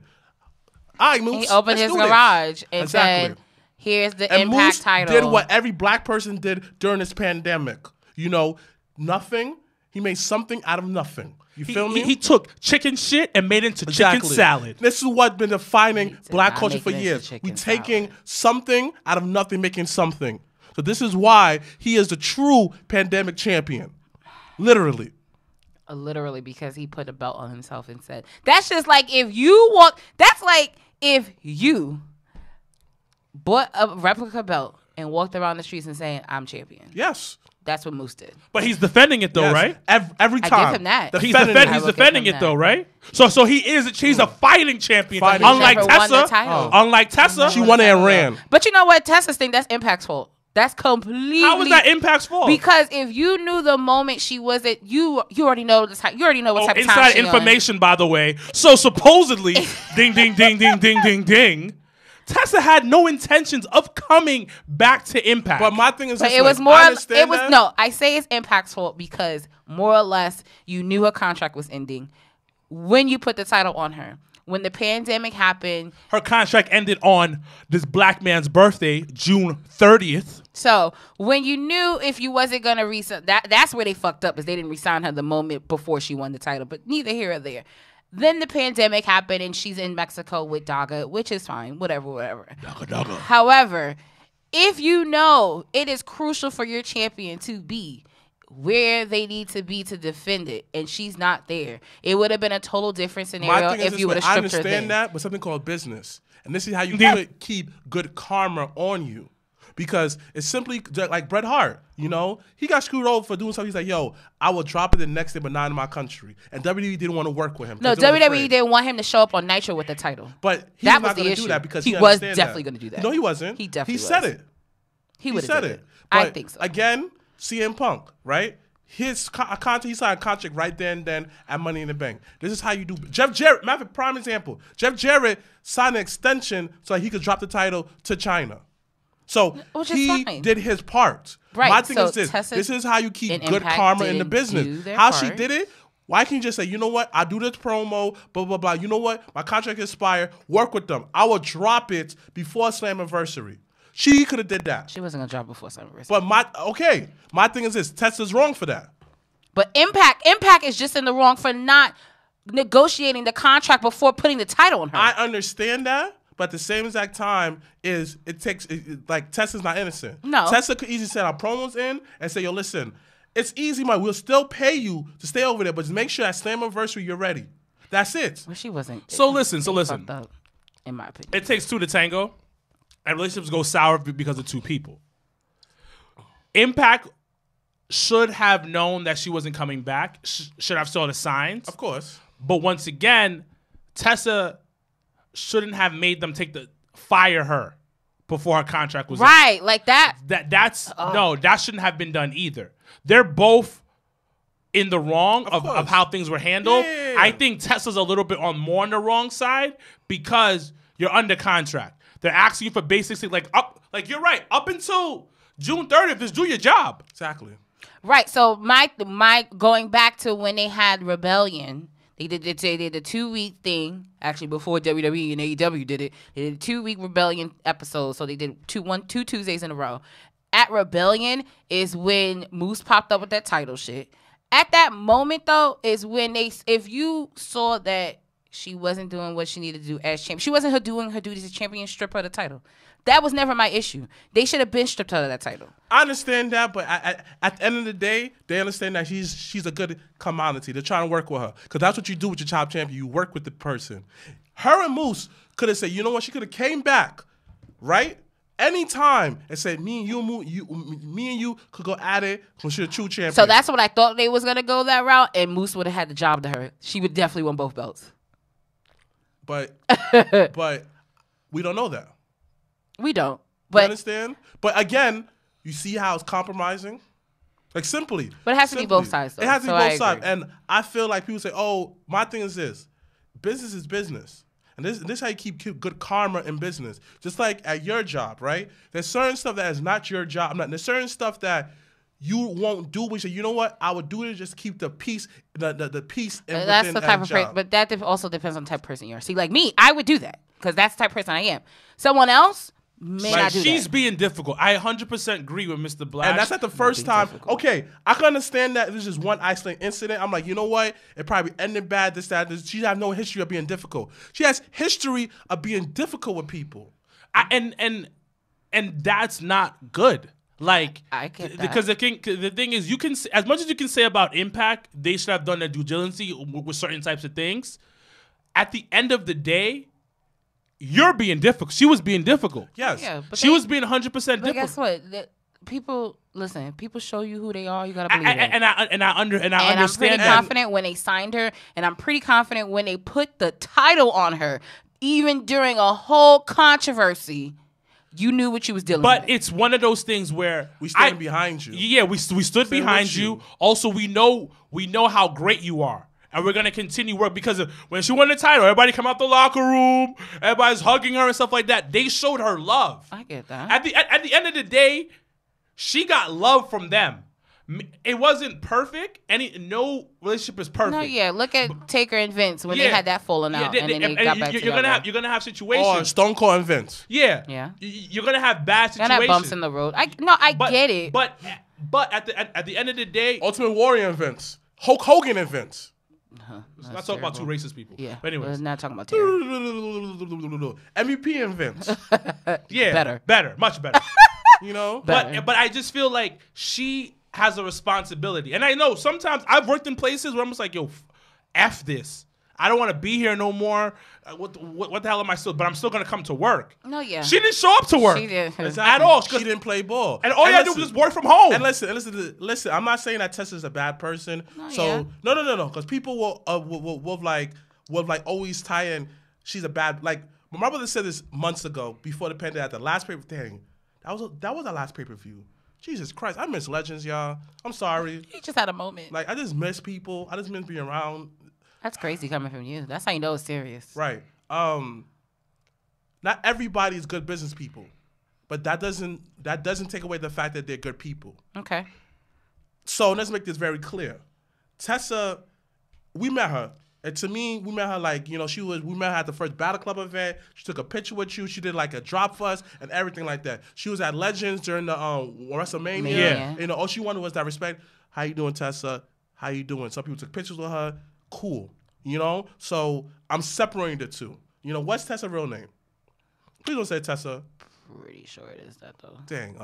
All right, Moose. He opened let's his do this. garage and Exactly. said, here's the And Impact Moose title. did what every black person did during this pandemic. You know, nothing. He made something out of nothing. You feel me? He took chicken shit and made it into chicken salad. This is what's been defining black not culture for making it into years. chicken We taking salad. something out of nothing, making something. So this is why he is the true pandemic champion. Literally. Literally, because he put a belt on himself and said, that's just like if you walk, that's like if you bought a replica belt and walked around the streets and saying, I'm champion. Yes. That's what Moose did. But he's defending it though, Yes. right? Every I time. give him that. He's Defending I it. he's will give defending him it though, that. right? So she's a fighting champion. Fighting Unlike champion. Never won the Tessa. title. Unlike Tessa. She won it and ran. But you know what? Tessa's thing, that's Impact's fault. That's completely. How was that Impact's fault? Because if you knew the moment she was at, you already know the type. You already know what type of time inside she information, by the way. So supposedly, ding, ding, ding, ding, ding, ding, ding. Tessa had no intentions of coming back to Impact. But my thing is, But this it way. was more. I understand It was that. no. I say it's Impact's fault because more or less you knew her contract was ending when you put the title on her. when the pandemic happened. Her contract ended on this black man's birthday, June 30th. So when you knew if you wasn't gonna resign, that's where they fucked up, is they didn't resign her the moment before she won the title. But neither here or there. Then the pandemic happened, and she's in Mexico with Tga, which is fine, whatever. Tga. However, if you know it is crucial for your champion to be where they need to be to defend it, and she's not there, it would have been a total different scenario if you would have stripped her. I understand that, but something called business, and this is how you could keep good karma on you. Because it's simply like Bret Hart, you know? He got screwed over for doing something. He's like, yo, I will drop it the next day, but not in my country. And WWE didn't want to work with him. No, WWE didn't want him to show up on Nitro with the title. But he was not going to do that because he was definitely going to do that. No, he wasn't. He definitely said it. He would have said it. But I think so. Again, CM Punk, right? His contract, he signed a contract right then at Money in the Bank. This is how you do. Jeff Jarrett, matter of prime example. Jeff Jarrett signed an extension so he could drop the title to China. So he did his part. Right. My thing so is this. Tessa this is how you keep good Impact karma in the business. How she did it, why can't you just say, you know what, I do this promo, blah, blah, blah. You know what, my contract expired, work with them. I will drop it before Slammiversary. She could have did that. She wasn't going to drop before Slammiversary. But my thing is this. Tessa's wrong for that. But Impact is just in the wrong for not negotiating the contract before putting the title on her. I understand that. But at the same exact time, like Tessa's not innocent. No. Tessa could easily send our promos in and say, yo, listen, it's easy, man. We'll still pay you to stay over there, but just make sure at Slammiversary you're ready. That's it. Well, she wasn't. So listen. Up, in my opinion. It takes two to tango, and relationships go sour because of two people. Impact should have known that she wasn't coming back, should have saw the signs. Of course. But once again, Tessa shouldn't have made them fire her before her contract was right, up. like that. No, that shouldn't have been done either. They're both in the wrong of how things were handled. Yeah. I think Tessa's a little bit more on the wrong side because you're under contract. They're asking you for basically you're right, up until June 30th is do your job. Exactly. Right. So my going back to when they had Rebellion. They did a 2-week thing, actually before WWE and AEW did it. They did a 2-week Rebellion episode, so they did two Tuesdays in a row. At Rebellion is when Moose popped up with that title shit. At that moment, though, is when if you saw that she wasn't doing what she needed to do as champion, she wasn't doing her duties as champion, strip her the title. That was never my issue. They should have been stripped her of that title. I understand that, but at the end of the day, they understand that she's a good commodity. They're trying to work with her because that's what you do with your top champion. You work with the person. Her and Moose could have said, you know what? She could have came back, right? Anytime and said, me and you could go at it when she's a true champion. So that's what I thought they was gonna go that route, and Moose would have had the job to her. She would definitely won both belts. But we don't know that. We don't. You understand? But again, you see how it's compromising? Like simply. But it has to be both sides, though. It has to So be I both sides. agree. And I feel like people say, oh, my thing is this. Business is business. And this is how you keep good karma in business. Just like at your job, right? There's certain stuff that is not your job. There's certain stuff that you won't do. We say, you know what? I would do it to just keep the peace, the peace in That's within the type of job. person. But that also depends on the type of person you are. See, like me, I would do that because that's the type of person I am. Someone else may not do she's that. being difficult. I 100% agree with Mr. Black. And that's not the first time. difficult. Okay, I can understand that this is one isolated incident. I'm like, you know what? It probably ended bad, this, that. This. She has no history of being difficult. She has history of being difficult with people. And that's not good. Like, I get that. because the thing is, you can as much as you can say about Impact, they should have done their due diligence with certain types of things. At the end of the day, you're being difficult. She was being difficult. Yes. Yeah, but She was being 100% difficult. But guess what? People listen. People show you who they are. You gotta believe it. And I And I'm pretty understand that. confident when they signed her, and I'm pretty confident when they put the title on her, even during a whole controversy. You knew what you was dealing with. But it's one of those things where We stand behind you. Yeah, we stood behind with you. you. Also, we know how great you are. And we're gonna continue work because when she won the title, everybody come out the locker room, everybody's hugging her and stuff like that. They showed her love. I get that. At the end of the day, she got love from them It wasn't perfect. No relationship is perfect. No, yeah. Look at Taker and Vince when they had that falling out, and then they got back together. You're gonna have situations. Or Stone Cold and Vince. Yeah. Yeah. You're gonna have bad situations. Gonna have bumps in the road. I get it. But at the end of the day, Ultimate Warrior and Vince. Hulk Hogan and Vince. let's not talk about two racist people. Yeah. But anyways, We're not talking about Taker. MVP and Vince. yeah, better, much better. You know? Better. But I just feel like she has a responsibility. And I know sometimes I've worked in places where I'm just like, yo, F this. I don't want to be here no more. What the hell am I still? But I'm still going to come to work. No, yeah. She didn't show up to work. She did. At all. She didn't play ball. And all you had to do was just work from home. And listen. I'm not saying that Tessa's a bad person. No. Because people will always tie in. She's a bad. Like my brother said this months ago before the pandemic. At the last paper thing, that was our last pay-per-view. Jesus Christ, I miss Legends, y'all. I'm sorry. He just had a moment. Like I just miss people. I just miss being around. That's crazy coming from you. That's how you know it's serious. Right. Not everybody is good business people, but that doesn't take away the fact that they're good people. Okay. So let's make this very clear. Tessa, we met her. And to me, we met her like, we met her at the first Battle Club event. She took a picture with you. She did like a drop for us and everything like that. She was at Legends during the WrestleMania. Yeah. All she wanted was that respect. How you doing, Tessa? How you doing? Some people took pictures with her. Cool. So I'm separating the two. What's Tessa's real name? Please don't say Tessa. Pretty sure it is that though. Dang.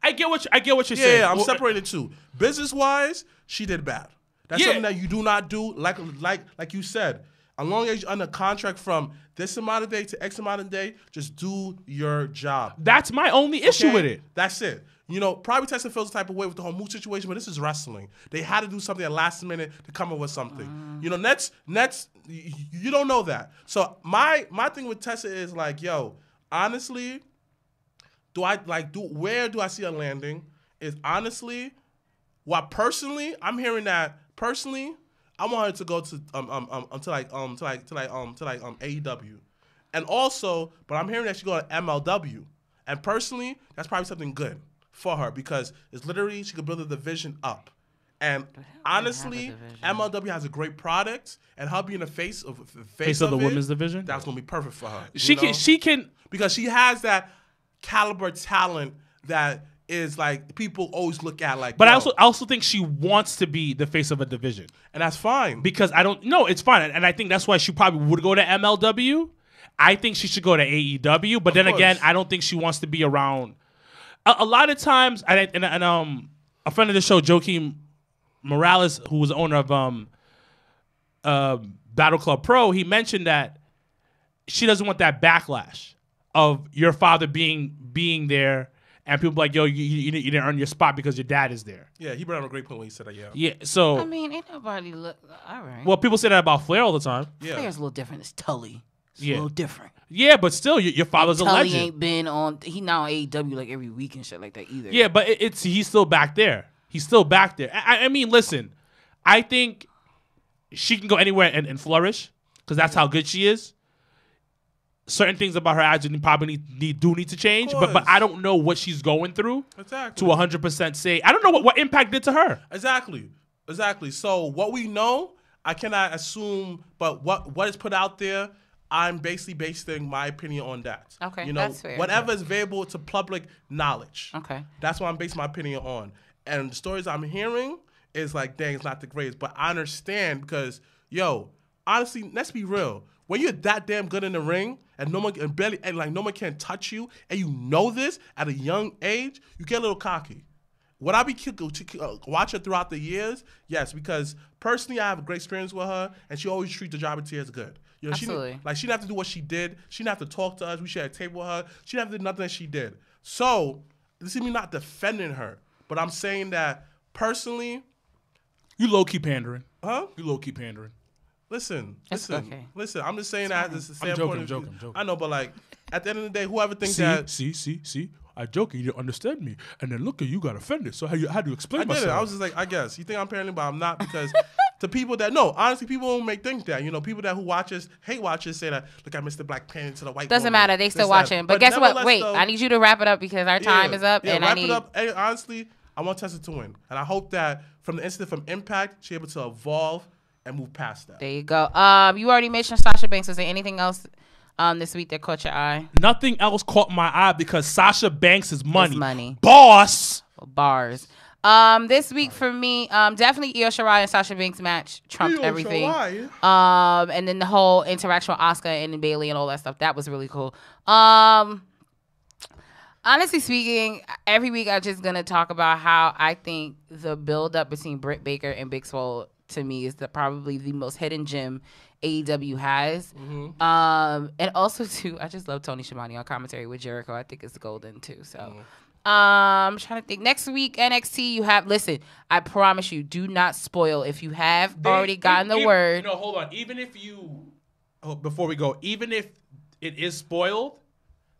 I get what you're saying. Yeah, I'm separating the two. Business wise, she did bad. That's something that you do not do. Like you said, as long as you're under contract from this amount of day to X amount of day, just do your job. That's my only issue with it. That's it. Probably Tessa feels the type of way with the whole Moose situation, but this is wrestling. They had to do something at last minute to come up with something. Nets, you don't know that. So my thing with Tessa is like, yo, honestly, where do I see her landing? Is honestly, I'm hearing that personally, I want her to go to AEW, and also, but I'm hearing that she go to MLW, and personally, that's probably something good for her because it's literally she could build a division up, and honestly, MLW has a great product, and her being the face of the women's division, that's gonna be perfect for her. She can because she has that caliber talent that is like people always look at like. But I also think she wants to be the face of a division, and that's fine. Because it's fine, and I think that's why she probably would go to MLW. I think she should go to AEW, but then again, I don't think she wants to be around. A lot of times, and a friend of the show, Joaquin Morales, who was the owner of Battle Club Pro, he mentioned that she doesn't want that backlash of your father being there. And people like, yo, you didn't earn your spot because your dad is there. Yeah, he brought up a great point when he said that, Yeah, so... I mean, ain't nobody look... All right. Well, people say that about Flair all the time. Yeah. Flair's a little different. It's Tully. It's a little different. Yeah, but still, your father's a legend. Tully ain't been on... He not on AEW like every week and shit like that either. Yeah, but he's still back there. He's still back there. I mean, listen, I think she can go anywhere and flourish because that's how good she is. Certain things about her attitude probably need to change, but I don't know what she's going through to 100% say. I don't know what impact did to her. Exactly. So what we know, I cannot assume, but what is put out there, I'm basically basing my opinion on that. Okay, that's fair. Whatever is available to public knowledge. Okay. That's what I'm basing my opinion on. And the stories I'm hearing is like, dang, it's not the greatest, but I understand because, yo, honestly, let's be real. When you're that damn good in the ring and no one can touch you, and you know this at a young age, you get a little cocky. Would I be watching throughout the years? Yes, because personally, I have a great experience with her, and she always treats the job at TS good. Absolutely. She didn't have to do what she did. She didn't have to talk to us. We shared a table with her. She didn't have to do nothing that she did. So this is me not defending her, but I'm saying that personally, you low-key pandering. Huh? You low-key pandering. Listen. Okay. Listen. I'm just saying that this is the standpoint of view. I'm joking. I know, but like at the end of the day, whoever thinks that. See. I joking. You didn't understand me, and then look at you got offended. So how do you explain myself? I was just like, I guess you think I'm parenting, but I'm not because to people that honestly, people may think that people that who hate watchers say that. Look at Mr. Black parenting to the white. Doesn't woman, matter. They still watching. But guess what? Wait, I need you to wrap it up because our time is up, and I need. Wrap it up. Hey, honestly, I want Tessa to win. And I hope that from the incident from Impact, she's able to evolve and move past that. There you go. You already mentioned Sasha Banks. Is there anything else this week that caught your eye? Nothing else caught my eye because Sasha Banks is money. It's money. Boss. Bars. This week for me, definitely Io Shirai and Sasha Banks match trumped everything. And then the whole interaction with Asuka and Bayley and all that stuff, that was really cool. Honestly speaking, every week I'm just gonna talk about how I think the build up between Britt Baker and Big Swole to me is probably the most hidden gem AEW has. And also too, I just love Tony Schiavone on commentary with Jericho. I think it's golden too. So. I'm trying to think. Next week, NXT, you have... Listen, I promise you, do not spoil if you have already gotten the word. No, hold on. Even if you... before we go, even if it is spoiled,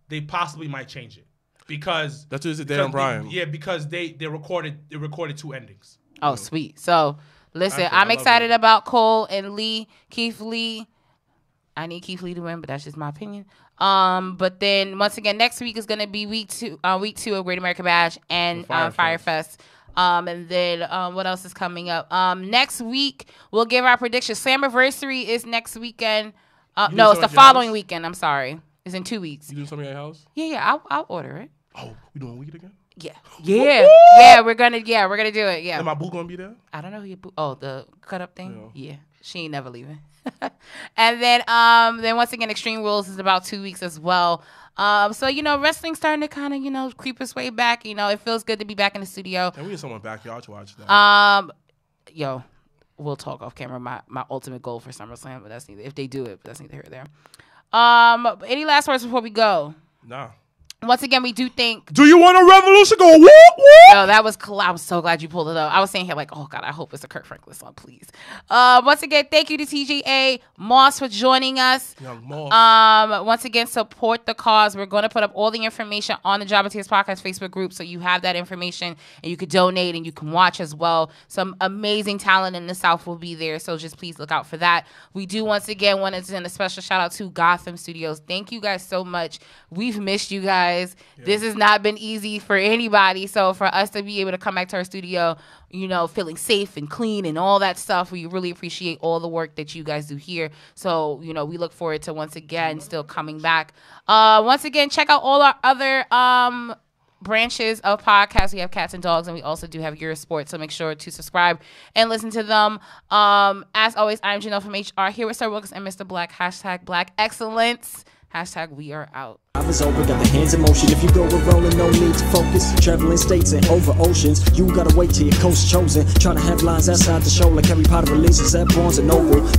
they possibly might change it. Because... That's just Dan Bryan. Yeah, because they recorded 2 endings. Oh, sweet. So, listen, I'm excited about Cole and Keith Lee. I need Keith Lee to win, but that's just my opinion. But then once again, next week is gonna be week 2 of Great American Bash and Firefest. And then what else is coming up? Next week we'll give our predictions. Slammiversary is next weekend. No, it's the following weekend. I'm sorry, it's in 2 weeks. You doing something at your house? Yeah. I'll order it. Oh, we doing weekend again? Yeah. We're gonna do it. Yeah. Is my boo gonna be there? I don't know who your boo. Oh, the cut up thing. Yeah. She ain't never leaving. And then once again, Extreme Rules is about 2 weeks as well. So, wrestling's starting to kind of, creep its way back. It feels good to be back in the studio. And we get someone backyard to watch that. We'll talk off camera. My ultimate goal for SummerSlam, but that's neither, if they do it, but that's neither here nor there. Any last words before we go? Nah. Once again, we do think... Do you want a revolution? Go whoop, whoop. No, that was cool. I was so glad you pulled it up. I was saying here like, oh, God, I hope it's a Kurt Franklin song, please. Once again, thank you to Tga Moss for joining us. Young Moss. Once again, support the cause. We're going to put up all the information on the Job of Tears Podcast Facebook group, so you have that information, and you could donate, and you can watch as well. Some amazing talent in the South will be there, so just please look out for that. We do, once again, want to send a special shout-out to Gotham Studios. Thank you guys so much. We've missed you guys. This has not been easy for anybody. So for us to be able to come back to our studio, feeling safe and clean and all that stuff, we really appreciate all the work that you guys do here. So, we look forward to once again still coming back. Once again, check out all our other branches of podcasts. We have Cats and Dogs, and we also do have Eurosport. So make sure to subscribe and listen to them. As always, I'm Janelle from HR here with Sir Wilkins and Mrblacc. # Black Excellence. # we are out. I was over, got the hands in motion. If you go with rolling, no need to focus. Traveling states and over oceans. You gotta wait till your coast chosen. Trying to have lines outside the show like Harry Potter releases at Barnes & Noble.